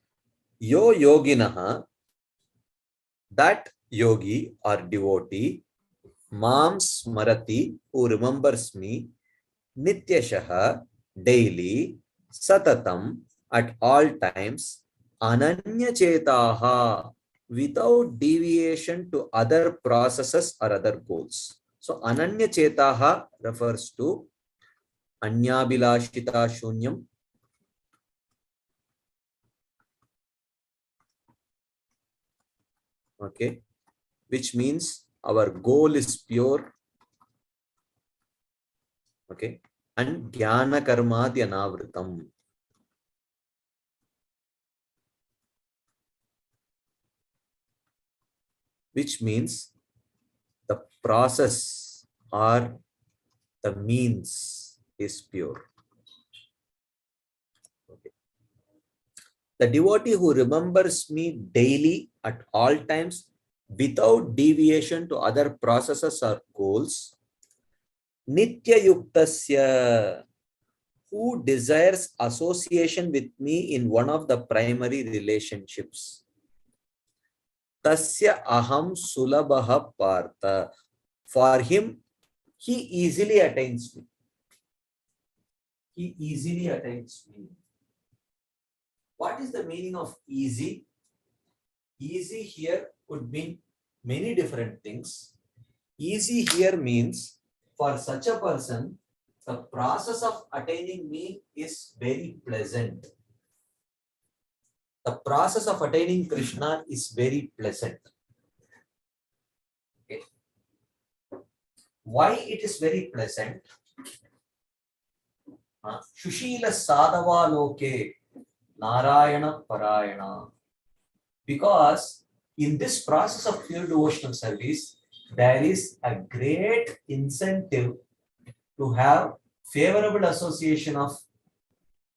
S1: yo yoginah, that yogi or devotee, mam smarati, who remembers me, nityashah, daily, satatam, at all times, ananya chetaha, without deviation to other processes or other goals. So ananya chetaha refers to anyabhilashita shunyam, okay, which means our goal is pure, okay, and jnana karmadhi anavritam. Which means the process or the means is pure. Okay. The devotee who remembers me daily at all times without deviation to other processes or goals, nitya yuktasya, who desires association with me in one of the primary relationships. Tasya aham sulabha partha. For him, he easily attains me. He easily attains me. What is the meaning of easy? Easy here could mean many different things. Easy here means for such a person, the process of attaining me is very pleasant. The process of attaining Krishna is very pleasant. Okay. Why it is very pleasant? Shushila sadhava loke Narayana Parayana. Because in this process of pure devotional service, there is a great incentive to have favorable association of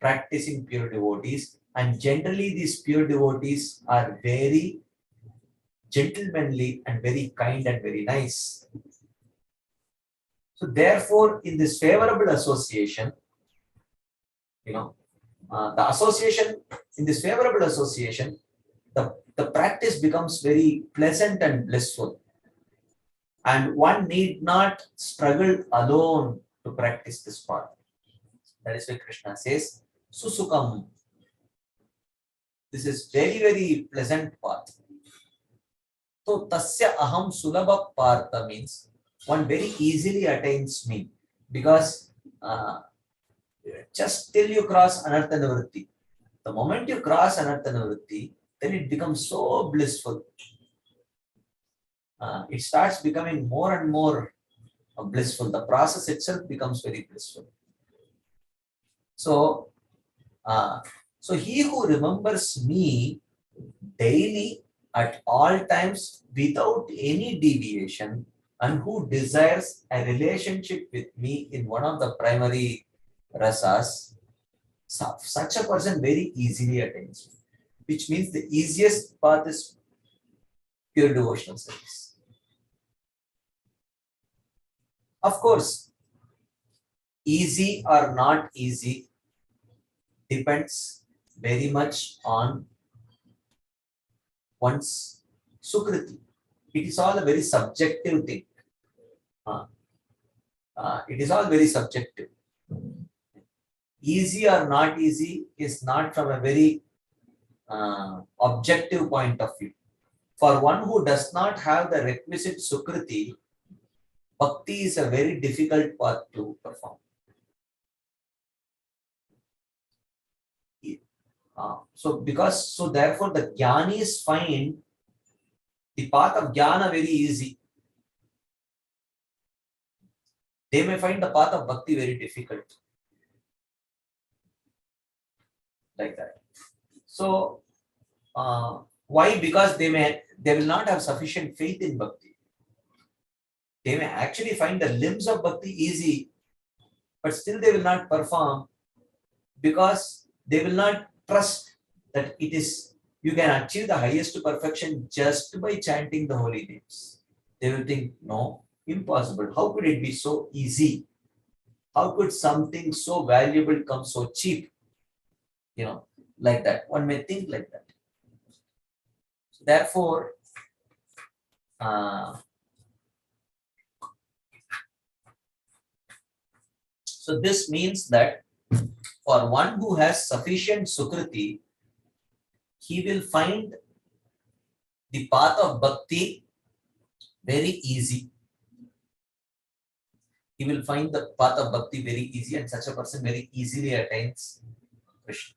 S1: practicing pure devotees, and generally these pure devotees are very gentlemanly and very kind and very nice. So therefore, in this favorable association, the association, in this favorable association, the practice becomes very pleasant and blissful. And one need not struggle alone to practice this path. That is why Krishna says, Susukam. This is very, very pleasant path. So, Tasya Aham Sulabha Partha means one very easily attains me, because just till you cross Anartha Nivritti, the moment you cross Anartha Nivritti, then it becomes so blissful. It starts becoming more and more blissful. The process itself becomes very blissful. So, So he who remembers me daily at all times without any deviation and who desires a relationship with me in one of the primary rasas, such a person very easily attains me, which means the easiest path is pure devotional service. Of course, easy or not easy depends very much on one's sukriti. It is all a very subjective thing. It is all very subjective. Easy or not easy is not from a very objective point of view. For one who does not have the requisite sukriti, bhakti is a very difficult path to perform. So therefore the jnanis find the path of jnana very easy. They may find the path of bhakti very difficult. Like that. So why? Because they will not have sufficient faith in bhakti. They may actually find the limbs of bhakti easy, but still they will not perform because they will not trust that you can achieve the highest perfection just by chanting the holy names. They will think, no, impossible. How could it be so easy? How could something so valuable come so cheap? Like that. One may think like that. So therefore, so this means that for one who has sufficient sukriti, he will find the path of bhakti very easy. He will find the path of bhakti very easy, and such a person very easily attains Krishna.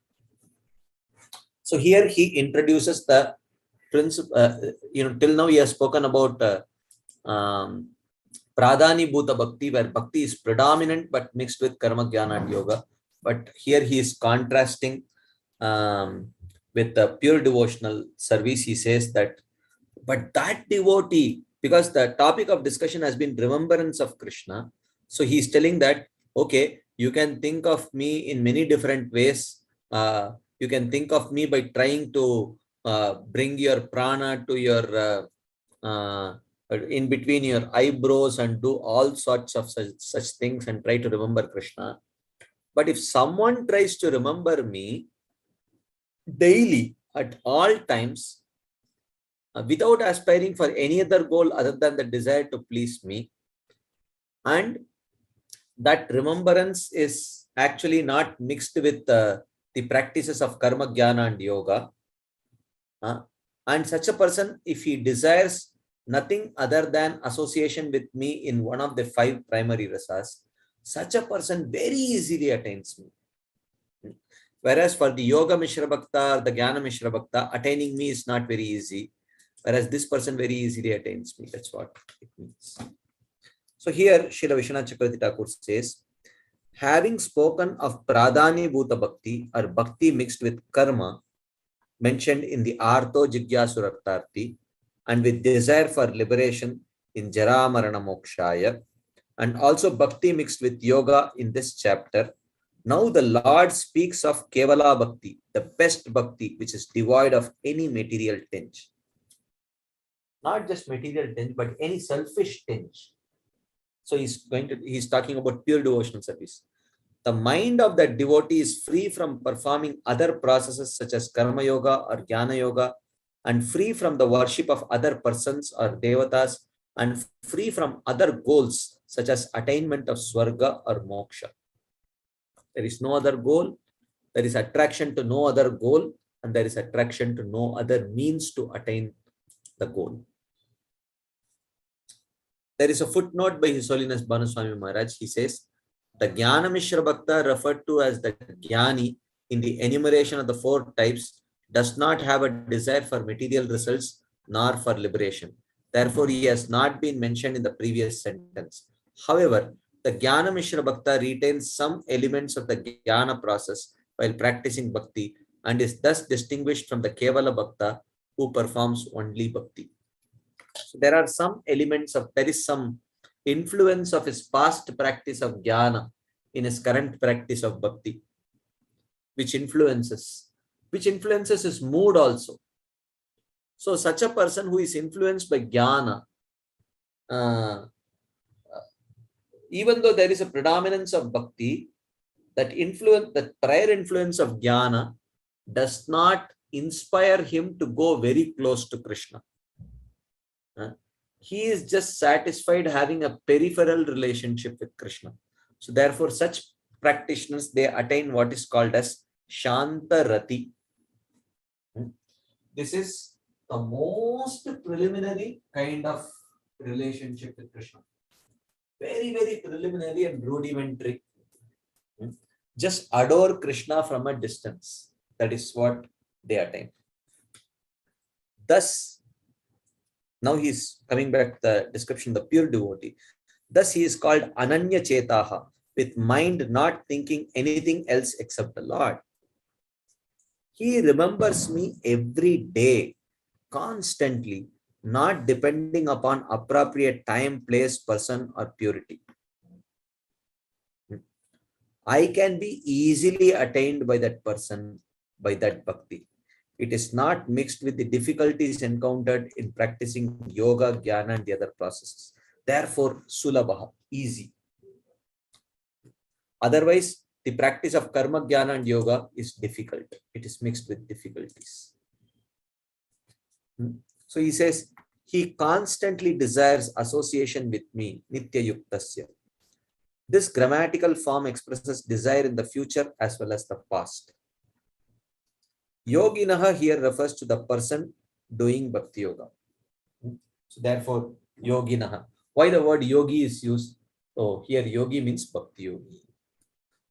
S1: So here he introduces the principle. Till now he has spoken about pradhani bhuta bhakti, where bhakti is predominant but mixed with karma, jnana, and yoga. But here he is contrasting with the pure devotional service. He says that, but that devotee, because the topic of discussion has been remembrance of Krishna, so he is telling that, okay, you can think of me in many different ways. You can think of me by trying to bring your prana to your in between your eyebrows and do all sorts of such things and try to remember Krishna. But if someone tries to remember me daily at all times, without aspiring for any other goal other than the desire to please me, and that remembrance is actually not mixed with the practices of karma, jnana, and yoga, and such a person, if he desires nothing other than association with me in one of the 5 primary rasas, such a person very easily attains me. Whereas for the yoga mishra bhakta or the jnana mishra bhakta, attaining me is not very easy. Whereas this person very easily attains me. That's what it means. So here Srila Vishwanath Chakravarti Thakur says, having spoken of pradhani bhuta bhakti or bhakti mixed with karma mentioned in the artho jigyasu raktarthi, and with desire for liberation in jara marana mokshaya, and also bhakti mixed with yoga in this chapter, now the Lord speaks of kevala bhakti, the best bhakti, which is devoid of any material tinge. Not just material tinge, but any selfish tinge. So he's talking about pure devotional service. The mind of that devotee is free from performing other processes such as karma yoga or jnana yoga, and free from the worship of other persons or devatas, and free from other goals such as attainment of swarga or moksha. There is no other goal. There is attraction to no other goal, and there is attraction to no other means to attain the goal. There is a footnote by His Holiness Bhanuswami Maharaj. He says, the Jnana Mishra Bhakta, referred to as the Jnani in the enumeration of the 4 types, does not have a desire for material results nor for liberation. Therefore, he has not been mentioned in the previous sentence. However, the Jnana Mishra Bhakta retains some elements of the Jnana process while practicing Bhakti, and is thus distinguished from the Kevala Bhakta who performs only bhakti. So there are some elements of, there is some influence of his past practice of jnana in his current practice of bhakti, which influences his mood also. So such a person who is influenced by jnana, even though there is a predominance of bhakti, that prior influence of jnana does not inspire him to go very close to Krishna. He is just satisfied having a peripheral relationship with Krishna. So therefore, such practitioners, they attain what is called as Shanta Rati. This is the most preliminary kind of relationship with Krishna. Very, very preliminary and rudimentary. Just adore Krishna from a distance. That is what they attain. Thus, now he is coming back to the description of the pure devotee. Thus, he is called Ananya Chetaha, with mind not thinking anything else except the Lord. He remembers me every day, constantly, not depending upon appropriate time, place, person, or purity. I can be easily attained by that person, by that bhakti. It is not mixed with the difficulties encountered in practicing yoga, jnana, and the other processes. Therefore, sulabha, easy. Otherwise, the practice of karma, jnana, and yoga is difficult. It is mixed with difficulties. So he says, he constantly desires association with me, nitya yuktasya. This grammatical form expresses desire in the future as well as the past. Yoginaha here refers to the person doing bhakti yoga. So therefore, yoginaha. Why the word yogi is used? Oh, here yogi means bhakti yogi.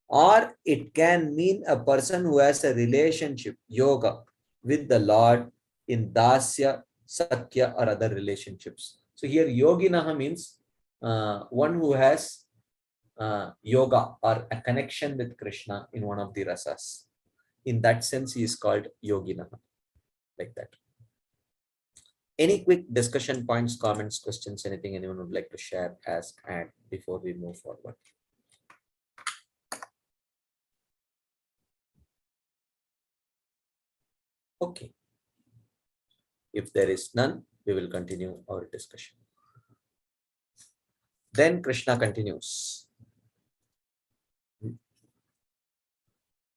S1: Or it can mean a person who has a relationship, yoga, with the Lord in dasya, sakya, or other relationships. So here yoginaha means one who has yoga or a connection with Krishna in one of the rasas. In that sense, he is called yoginaha, like that. Any quick discussion points, comments, questions, anything anyone would like to share, ask, add before we move forward? Okay. If there is none, we will continue our discussion. Then Krishna continues.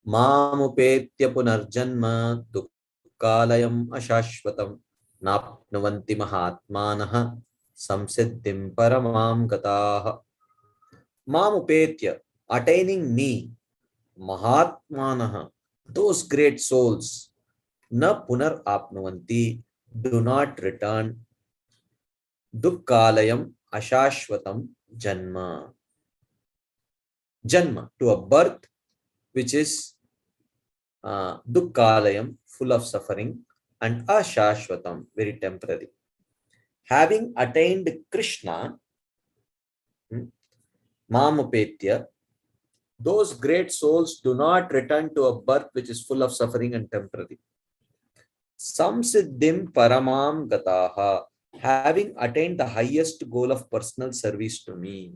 S1: Mamupetya punarjanma dukkalayam ashashvatam napnuvanti mahatmanaha samsiddhim paramam gataha. Mamupetya, attaining me, mahatmanaha, those great souls, na punar apnuvanti, do not return, dukkalayam ashashvatam janma. Janma, to a birth which is dukkalayam, full of suffering, and ashashvatam, very temporary. Having attained Krishna, mamupetya, those great souls do not return to a birth which is full of suffering and temporary. Samsiddhim paramam gataha, having attained the highest goal of personal service to me.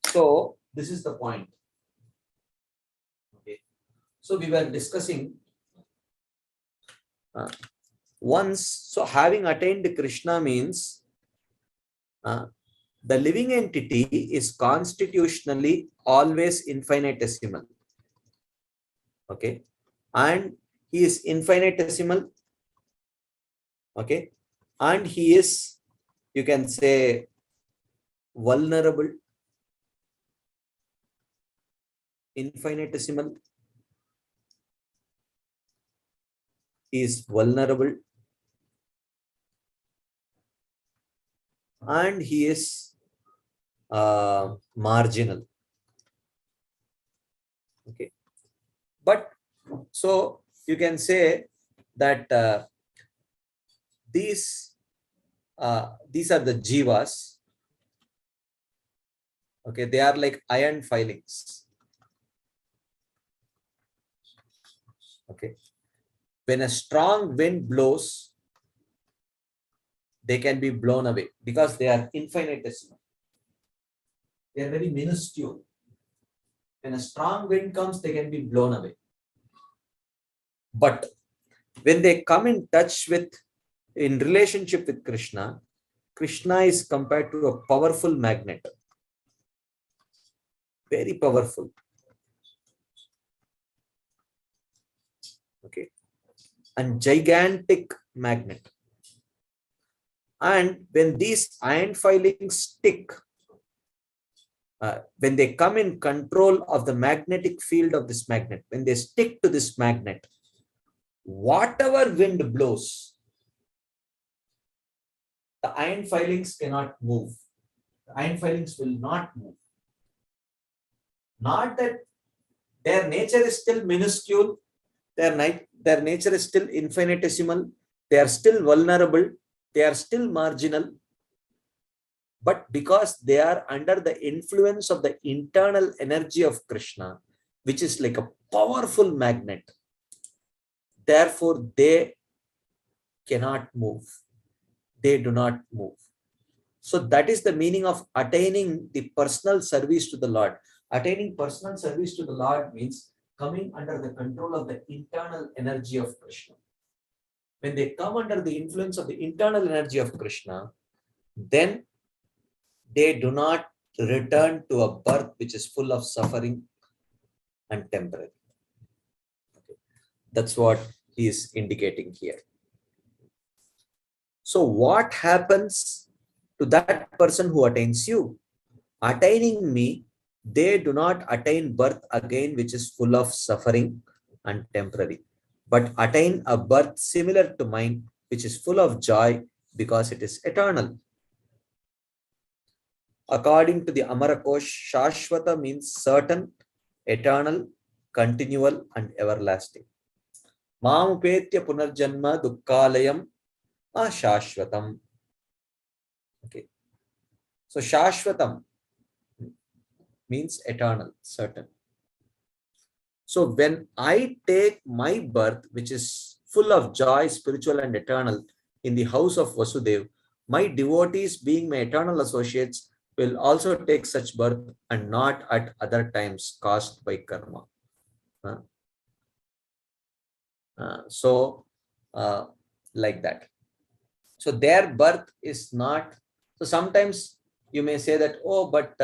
S1: So this is the point. Okay. So we were discussing once, so having attained Krishna means the living entity is constitutionally always infinitesimal. Okay. And he is infinitesimal. Okay. And he is, you can say, vulnerable. Infinitesimal. He is vulnerable. And he is marginal. Okay. But so you can say that these are the jivas. Okay, they are like iron filings. Okay. When a strong wind blows, they can be blown away because they are infinitesimal. They are very minuscule. When a strong wind comes, they can be blown away. But when they come in touch with, in relationship with Krishna, Krishna is compared to a powerful magnet. Very powerful. Okay. And gigantic magnet. And when these iron filings stick, when they come in control of the magnetic field of this magnet, when they stick to this magnet, whatever wind blows, the iron filings cannot move. The iron filings will not move. Not that their nature is still minuscule, their nature is still infinitesimal, they are still vulnerable, they are still marginal, but because they are under the influence of the internal energy of Krishna, which is like a powerful magnet, therefore they cannot move. They do not move. So that is the meaning of attaining the personal service to the Lord. Attaining personal service to the Lord means coming under the control of the internal energy of Krishna. When they come under the influence of the internal energy of Krishna, then they do not return to a birth which is full of suffering and temporary. Okay. That's what he is indicating here. So what happens to that person who attains you? Attaining me, they do not attain birth again, which is full of suffering and temporary, but attain a birth similar to mine, which is full of joy because it is eternal. According to the Amarakosh, Shashvata means certain, eternal, continual, and everlasting. Mamupetya punarjanma dukkalayam ashashvatam. Okay. So Shashvatam means eternal, certain. So when I take my birth, which is full of joy, spiritual and eternal, in the house of Vasudev, my devotees, being my eternal associates, will also take such birth and not at other times caused by karma. Like that. So their birth is not, so sometimes you may say that, oh, but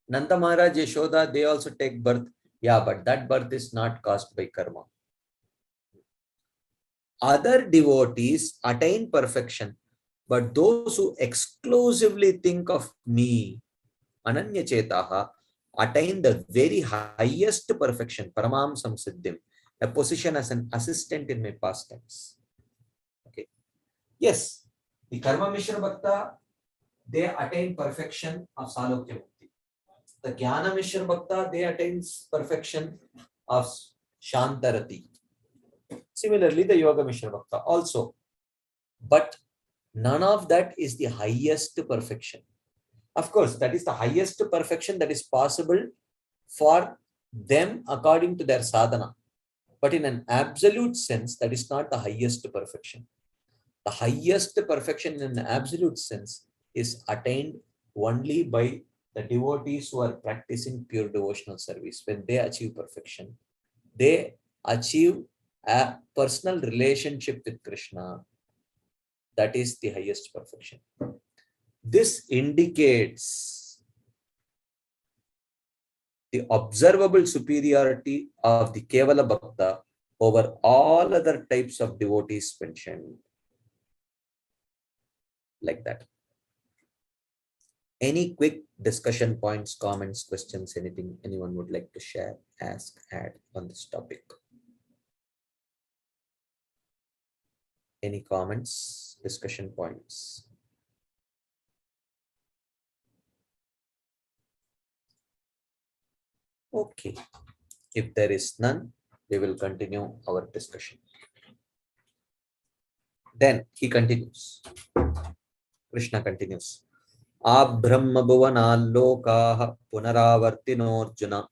S1: Nanda Maharaj, Yashoda, they also take birth. Yeah, but that birth is not caused by karma. Other devotees attain perfection, but those who exclusively think of me, Ananya Chetaha, attain the very highest perfection, Paramam Samsiddhim, a position as an assistant in my pastimes. Okay. Yes, the Karma Mishra Bhakta, they attain perfection of Salokya Mukti. The Jnana Mishra Bhakta, they attain perfection of Shantarati. Similarly, the Yoga Mishra Bhakta also. But none of that is the highest perfection. Of course, that is the highest perfection that is possible for them according to their sadhana. But in an absolute sense, that is not the highest perfection. The highest perfection in an absolute sense is attained only by the devotees who are practicing pure devotional service. When they achieve perfection, they achieve a personal relationship with Krishna. That is the highest perfection. This indicates the observable superiority of the Kevala Bhakta over all other types of devotees mentioned. Like that. Any quick discussion points, comments, questions, anything anyone would like to share, ask, add on this topic? Any comments, discussion points? Okay. If there is none, we will continue our discussion. Then he continues. Krishna continues. Abrahma bhuvanalokaha punaravartinorjuna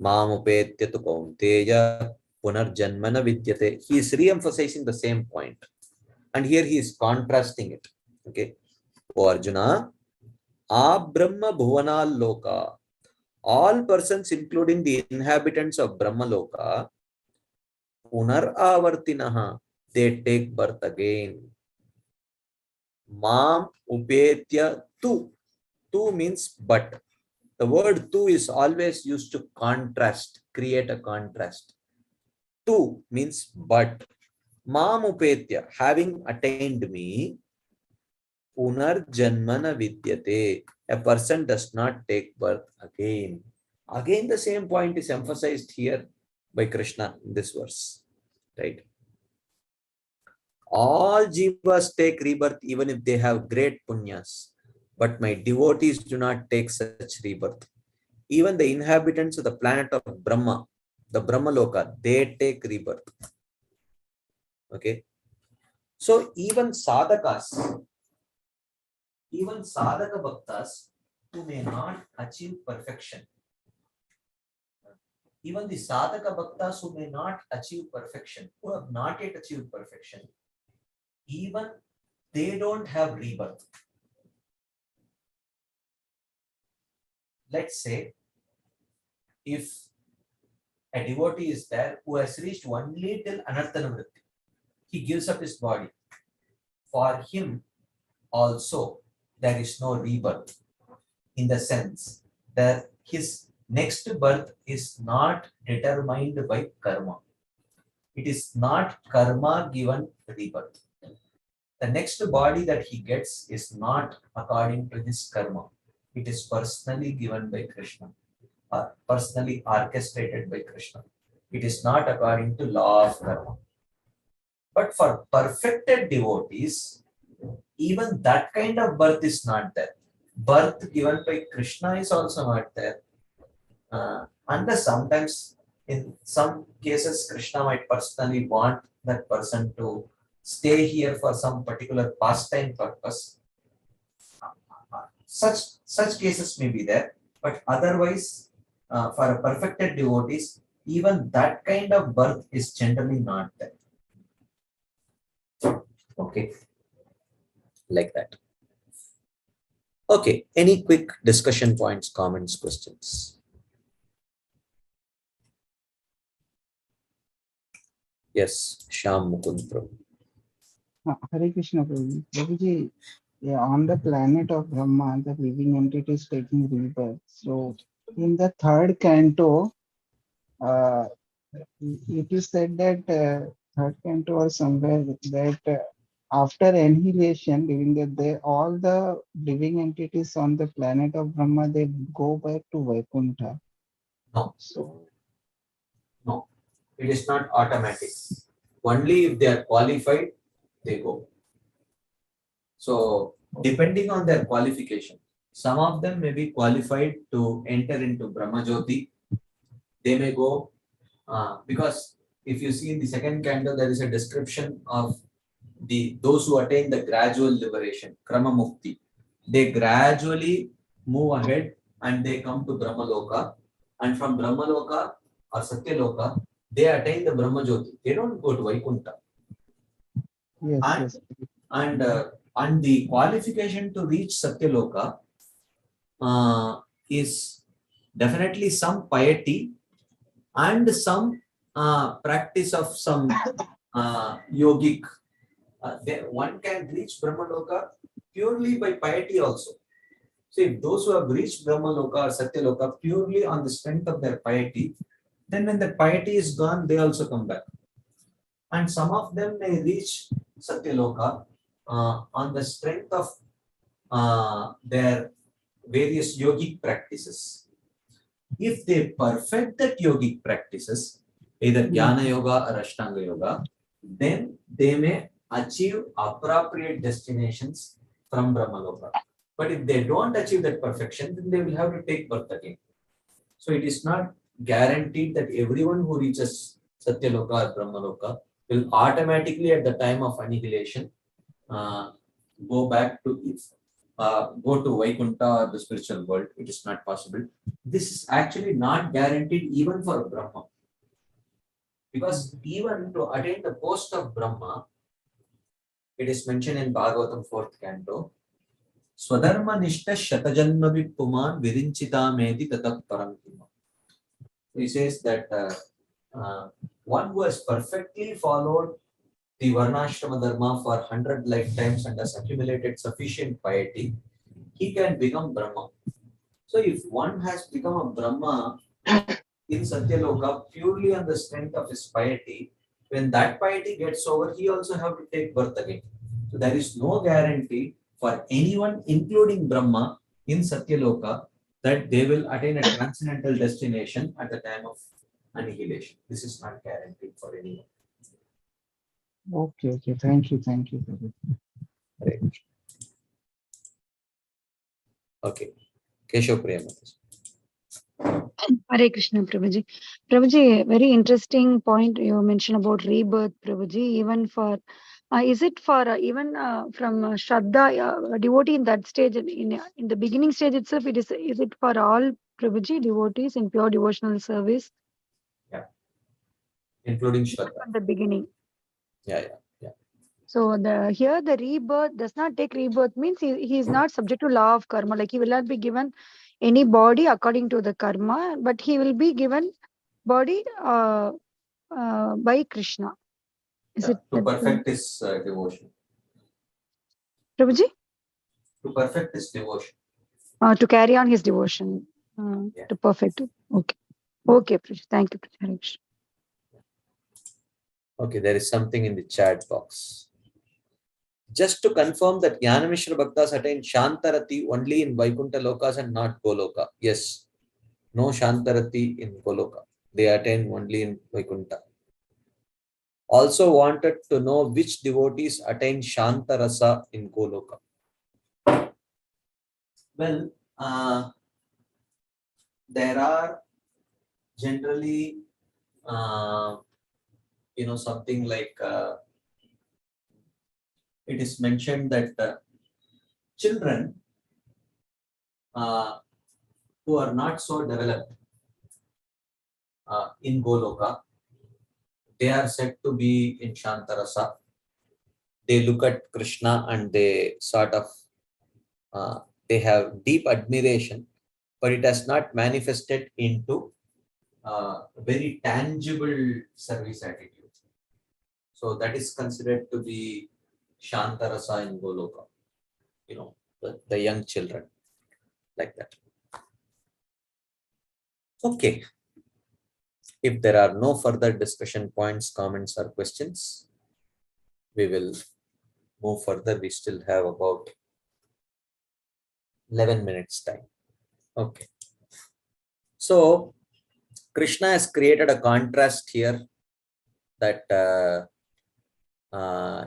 S1: mamupetya tu kaunteya Punarjanmana vidyate. He is re-emphasizing the same point. And here he is contrasting it. Okay. O Arjuna, Abrahma Bhuvanal Loka. All persons, including the inhabitants of Brahma Loka, Punar Avartinaha, they take birth again. Mam Upetya Tu. Tu means but. The word tu is always used to contrast, create a contrast. Tu means but. Mam Upetya, having attained me, Punar Janmana Vidyate. A person does not take birth again. Again, the same point is emphasized here by Krishna in this verse. Right? All jivas take rebirth even if they have great punyas, but my devotees do not take such rebirth. Even the inhabitants of the planet of Brahma, the Brahma Loka, they take rebirth. Okay. So even sadhakas, even sadhaka bhaktas who may not achieve perfection, even the sadhaka bhaktas who may not achieve perfection, who have not yet achieved perfection, even they don't have rebirth. Let's say if a devotee is there who has reached only till anarthanavritti, he gives up his body. For him also there is no rebirth, in the sense that his next birth is not determined by karma. It is not karma given rebirth. The next body that he gets is not according to his karma. It is personally given by Krishna, or personally orchestrated by Krishna. It is not according to law of karma. But for perfected devotees, even that kind of birth is not there. Birth given by Krishna is also not there. Unless sometimes in some cases Krishna might personally want that person to stay here for some particular pastime purpose. Such cases may be there, but otherwise for a perfected devotees, even that kind of birth is generally not there. Okay, like that. Okay, any quick discussion points, comments, questions? Yes, Shyam Mukund Prabhu.
S4: Hare Krishna Prabhuji. Prabhuji, yeah, on the planet of Brahma, the living entity is taking rebirth. So in the third canto, it is said that third canto or somewhere that after annihilation, during the day, all the living entities on the planet of Brahma, they go back to Vaikuntha.
S1: No,
S4: So
S1: no, it is not automatic. Only if they are qualified, they go. So depending on their qualification, some of them may be qualified to enter into Brahma Jyoti. They may go because if you see in the second canto, there is a description of those who attain the gradual liberation, Krama Mukti. They gradually move ahead and they come to Brahma Loka, and from Brahma Loka or Satya Loka, they attain the Brahma Jyoti. They don't go to Vaikuntha.
S4: yes,
S1: And the qualification to reach Satya Loka is definitely some piety and some practice of some yogic. One can reach Brahmaloka purely by piety also. So if those who have reached Brahmaloka or Satyaloka purely on the strength of their piety, then when the piety is gone, they also come back. And some of them may reach Satyaloka on the strength of their various yogic practices. If they perfect that yogic practices, either Jnana Yoga or Ashtanga Yoga, then they may achieve appropriate destinations from Brahmaloka. But if they don't achieve that perfection, then they will have to take birth again. So it is not guaranteed that everyone who reaches Satyaloka or Brahmaloka will automatically at the time of annihilation go back to go to Vaikuntha or the spiritual world. It is not possible. This is actually not guaranteed even for Brahma. Because even to attain the post of Brahma, it is mentioned in Bhagavatam 4th canto, Swadharma Nishta Shatajanma Puman Virinchita Medi Tatak Parankima. He says that one who has perfectly followed the Varnashrama Dharma for 100 lifetimes and has accumulated sufficient piety, he can become Brahma. So if one has become a Brahma in Satyaloka purely on the strength of his piety, when that piety gets over, he also have to take birth again. So there is no guarantee for anyone, including Brahma, in Satyaloka, that they will attain a transcendental destination at the time of annihilation. This is not guaranteed for anyone.
S4: Okay, okay. Thank you, Prabhu.
S1: Right. Okay. Keshav Priyamati.
S2: Hare Krishna, Prabhuji. Prabhuji, very interesting point you mentioned about rebirth, Prabhuji. Even for, is it for even from Shraddha, devotee in that stage, in the beginning stage itself, is it for all Prabhuji devotees in pure devotional service?
S1: Yeah. Including Shraddha.
S2: From the beginning.
S1: Yeah.
S2: So here the rebirth does not take rebirth, means he is not subject to law of karma, like he will not be given any body according to the karma, but he will be given body by Krishna. Is it
S1: to perfect his devotion.
S2: Prabhuji?
S1: To perfect his devotion.
S2: To carry on his devotion.
S1: Yeah.
S2: To perfect it. Okay. Okay, Prabhuji. Thank you, Prabhuji.
S1: Okay, there is something in the chat box. Just to confirm that Jnana Mishra Bhaktas attain Shantarati only in Vaikuntha Lokas and not Goloka. Yes. No Shantarati in Goloka. They attain only in Vaikuntha. Also wanted to know which devotees attain Shantarasa in Goloka. Well, there are generally, something like it is mentioned that children who are not so developed in Goloka, they are said to be in Shantarasa. They look at Krishna and they sort of, they have deep admiration, but it has not manifested into very tangible service attitude. So that is considered to be Shantarasa in Goloka, the young children, like that. Okay. If there are no further discussion points, comments, or questions, we will move further. We still have about 11 minutes time. Okay. So Krishna has created a contrast here that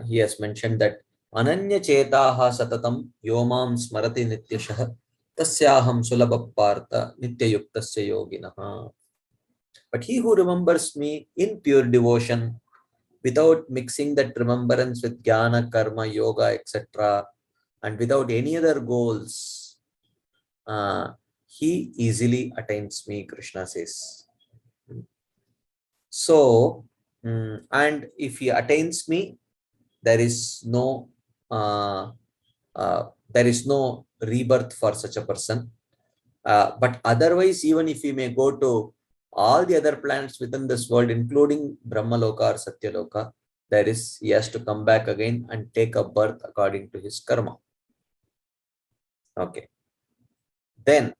S1: he has mentioned that Ananya Chetaha Satatam Yomam Smarati Nityashah Tasyaham Sulabha Partha Nityayuktasya Yoginaha. But he who remembers me in pure devotion, without mixing that remembrance with jnana, karma, yoga, etc., and without any other goals, he easily attains me, Krishna says. So, and if he attains me, there is no rebirth for such a person. But otherwise, even if he may go to all the other planets within this world, including Brahmaloka or Satyaloka, he has to come back again and take a birth according to his karma. Okay. Then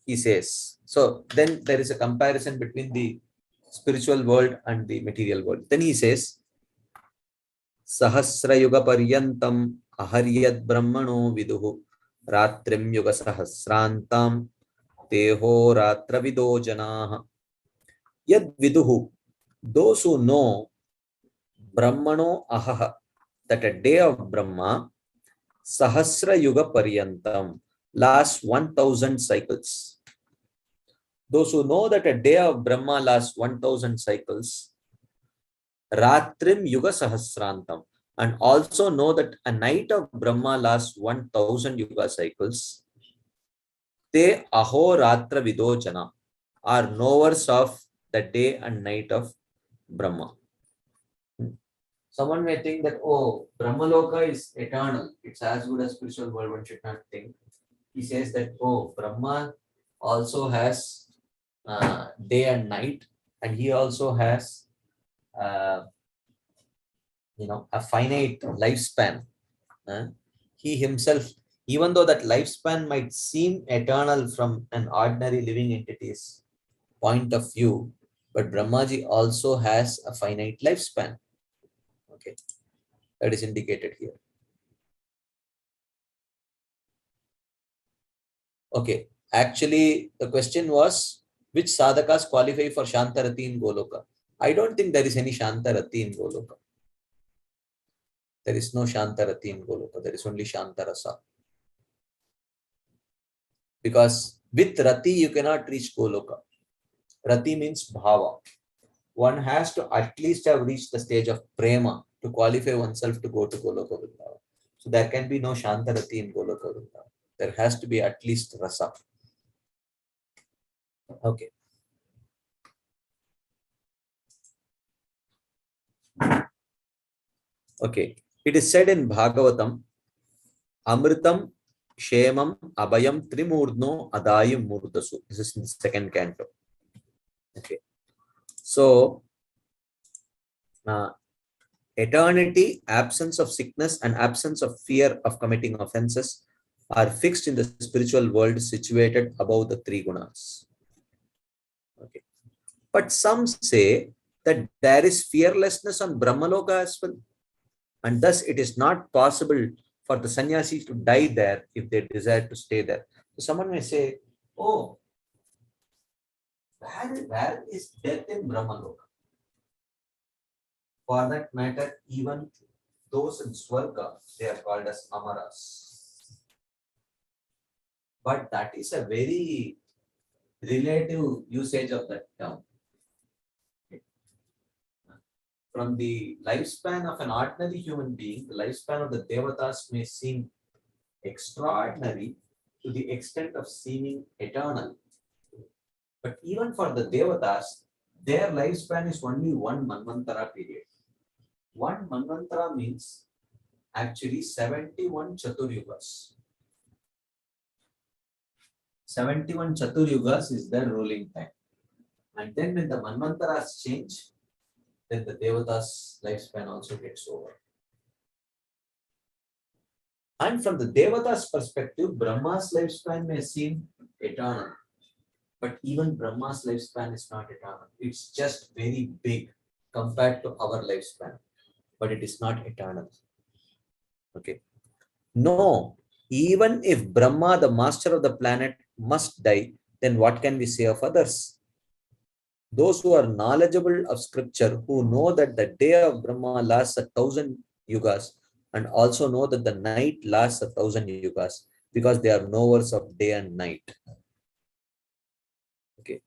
S1: he says, so then there is a comparison between the spiritual world and the material world. Then he says, Sahasra Yuga Paryantam Aharyad Brahmano Viduhu Ratrim Yuga Sahasrantam Teho Ratra Vido Janaha. Yad Viduhu, those who know Brahmano Ahaha, that a day of Brahma, Sahasra Yuga Paryantam, lasts 1000 cycles. Those who know that a day of Brahma lasts 1000 cycles, Ratrim Yuga Sahasrantam, and also know that a night of Brahma lasts 1000 Yuga cycles, Te Aho Ratra Vido Jana, are knowers of the day and night of Brahma. Someone may think that, oh, Brahmaloka is eternal. It's as good as spiritual world. One should not think. He says that, oh, Brahma also has day and night, and he also has, a finite lifespan. He himself, even though that lifespan might seem eternal from an ordinary living entity's point of view, but Brahmaji also has a finite lifespan. Okay, that is indicated here. Okay, actually, the question was which sadhakas qualify for Shantarati in Goloka? I don't think there is any Shantarati in Goloka. There is no Shantarati in Goloka. There is only Shantarasa. Because with Rati, you cannot reach Goloka. Rati means Bhava. One has to at least have reached the stage of Prema to qualify oneself to go to Goloka Vrindavan. So there can be no Shantarati in Goloka Vrindavan. There has to be at least Rasa. Okay. Okay. It is said in Bhagavatam, Amritam, Shemam, Abhayam, Trimurdno, Adayam, Murdasu. This is in the second canto. Okay. So, eternity, absence of sickness, and absence of fear of committing offenses are fixed in the spiritual world situated above the three gunas. Okay. But some say that there is fearlessness on Brahmaloka as well. And thus it is not possible for the sannyasis to die there if they desire to stay there. So someone may say, oh, where is death in Brahmaloka? For that matter, even those in Swarga, they are called as Amaras. But that is a very relative usage of that term. From the lifespan of an ordinary human being, the lifespan of the Devatas may seem extraordinary to the extent of seeming eternal. But even for the Devatas, their lifespan is only one Manvantara period. One Manvantara means actually 71 Chaturyugas. 71 Chaturyugas is their ruling time. And then when the Manvantaras change, then the Devatas' lifespan also gets over. And from the Devatas' perspective, Brahma's lifespan may seem eternal. But even Brahma's lifespan is not eternal. It's just very big compared to our lifespan. But it is not eternal. Okay. No, even if Brahma, the master of the planet, must die, then what can we say of others? Those who are knowledgeable of scripture, who know that the day of Brahma lasts 1,000 yugas, and also know that the night lasts 1,000 yugas, because they are knowers of day and night. Okay.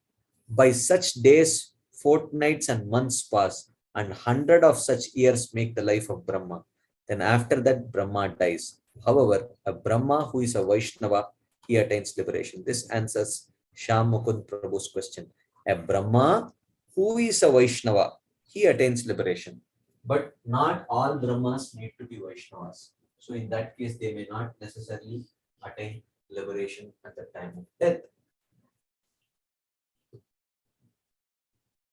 S1: By such days, fortnights and months pass, and 100 of such years make the life of Brahma. Then after that, Brahma dies. However, a Brahma who is a Vaishnava, he attains liberation. This answers Shyam Mukund Prabhu's question. A Brahma who is a Vaishnava, he attains liberation. But not all Brahmas need to be Vaishnavas. So in that case, they may not necessarily attain liberation at the time of death.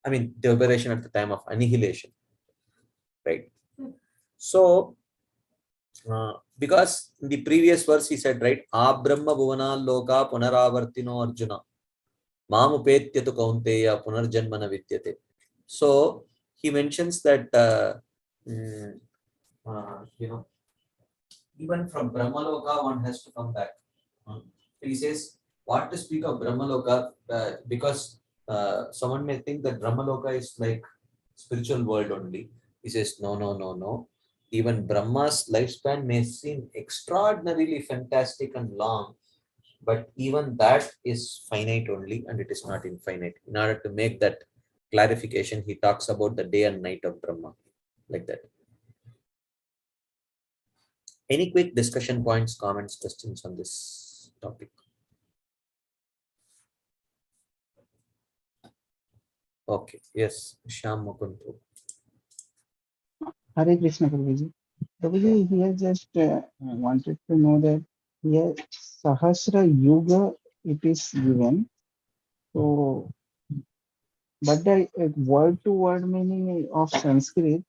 S1: I mean, liberation at the time of annihilation, right? So, because in the previous verse he said, right, Abrahma Bhuvana Loka Punaravartino Arjuna Mamupetyatu Kaunteya Punarjanmana Vidyate. So he mentions that even from Brahmaloka one has to come back. He says, what to speak of Brahmaloka, because someone may think that Brahmaloka is like spiritual world only. He says, no. Even Brahma's lifespan may seem extraordinarily fantastic and long, but even that is finite only, and it is not infinite. In order to make that clarification, he talks about the day and night of Brahma, like that. Any quick discussion points, comments, questions on this topic? Okay. Yes. Shyam Mukund.
S4: Hare Krishna, Prabhuji. Prabhuji, here just wanted to know that here Sahasra Yuga it is given. So, but the word to word meaning of Sanskrit,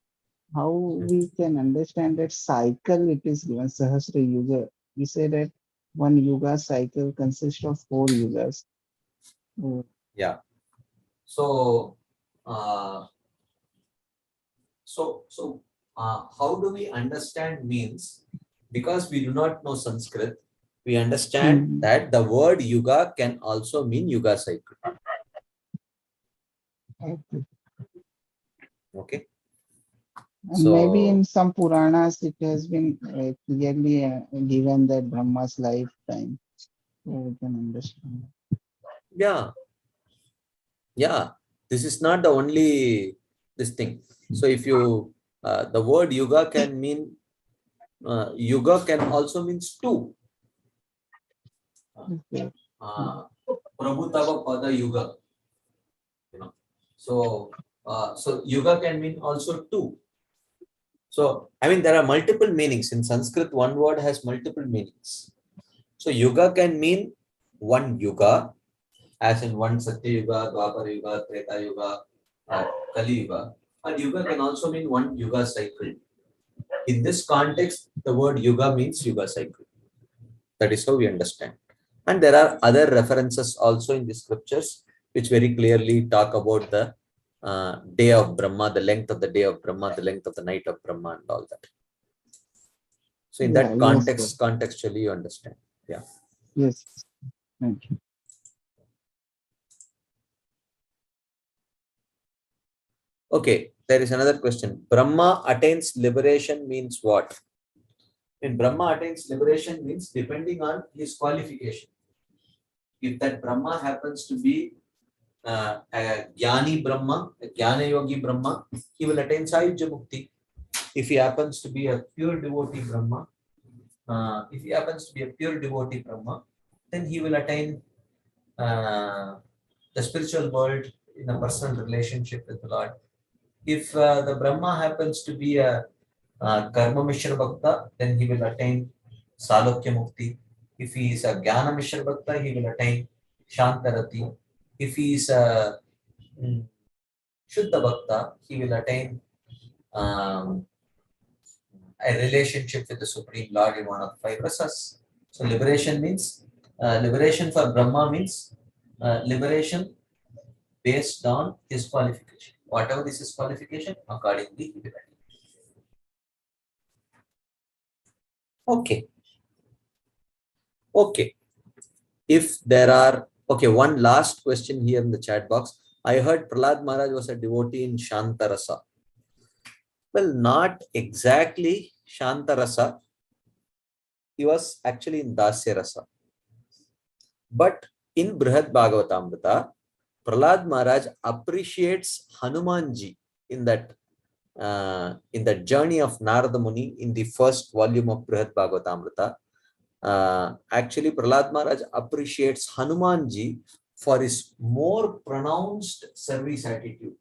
S4: how we can understand that cycle it is given Sahasra Yuga. We say that one yuga cycle consists of 4 yugas. So,
S1: Yeah. So, how do we understand means, because we do not know Sanskrit, we understand that the word yuga can also mean yuga cycle.
S4: okay.
S1: Okay.
S4: And maybe in
S1: So,
S4: some Puranas it has been clearly given that Brahma's lifetime. So we can understand.
S1: yeah, this is not the only this thing. So if you, the word yuga can mean, yuga can also means two.
S4: Okay.
S1: Prabhutava pada yuga. You know. So yuga can mean also two. So I mean there are multiple meanings in Sanskrit. One word has multiple meanings. So yuga can mean one yuga, as in one Satya Yuga, Dwapara Yuga, Treta Yuga, Kali Yuga. And yuga can also mean one yuga cycle. In this context, the word yuga means yuga cycle. That is how we understand. And there are other references also in the scriptures which very clearly talk about the day of Brahma, the length of the day of Brahma, the length of the night of Brahma, and all that. So in
S4: Yeah,
S1: that
S4: yes, sir.
S1: contextually you understand. Yeah.
S4: Yes. Thank you.
S1: Okay, there is another question. Brahma attains liberation means what? When Brahma attains liberation means depending on his qualification. If that Brahma happens to be a Jnani Brahma, a Jnana Yogi Brahma, he will attain Sahajya Mukti. If he happens to be a pure devotee Brahma, then he will attain the spiritual world in a personal relationship with the Lord. If the Brahma happens to be a Karma Mishra Bhakta, then he will attain Salokya Mukti. If he is a Jnana Mishra Bhakta, he will attain Shantarati. If he is a Shuddha Bhakta, he will attain a relationship with the Supreme Lord in one of the 5 rasas. So liberation means, liberation for Brahma means liberation based on his qualification. Whatever is his qualification, accordingly he will attain. Okay. Okay. If there are, okay, one last question here in the chat box. I heard Prahlad Maharaj was a devotee in Shantarasa. Well, not exactly Shantarasa. He was actually in Dasya Rasa. But in Brihad Bhagavatamrita, Prahlad Maharaj appreciates Hanumanji in that journey of Narada Muni in the first volume of Brihad Bhagavatamrita. Actually, Prahlad Maharaj appreciates Hanumanji for his more pronounced service attitude.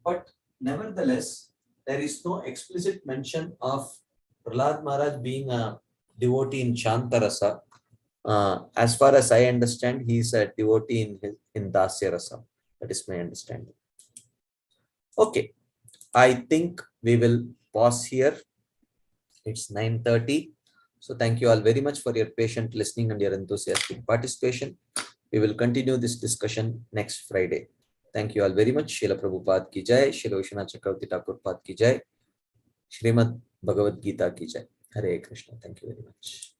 S1: But nevertheless, there is no explicit mention of Prahlad Maharaj being a devotee in Shantarasa. As far as I understand, he is a devotee in Dasya Rasa. That is my understanding. Okay, I think we will pause here. It's 9:30. So thank you all very much for your patient listening and your enthusiastic participation. We will continue this discussion next Friday. Thank you all very much. Srila Prabhupada ki jai, Srila Vishwanath Chakravarti Thakur Pad ki jai, Srimad Bhagavad Gita ki jai. Hare Krishna. Thank you very much.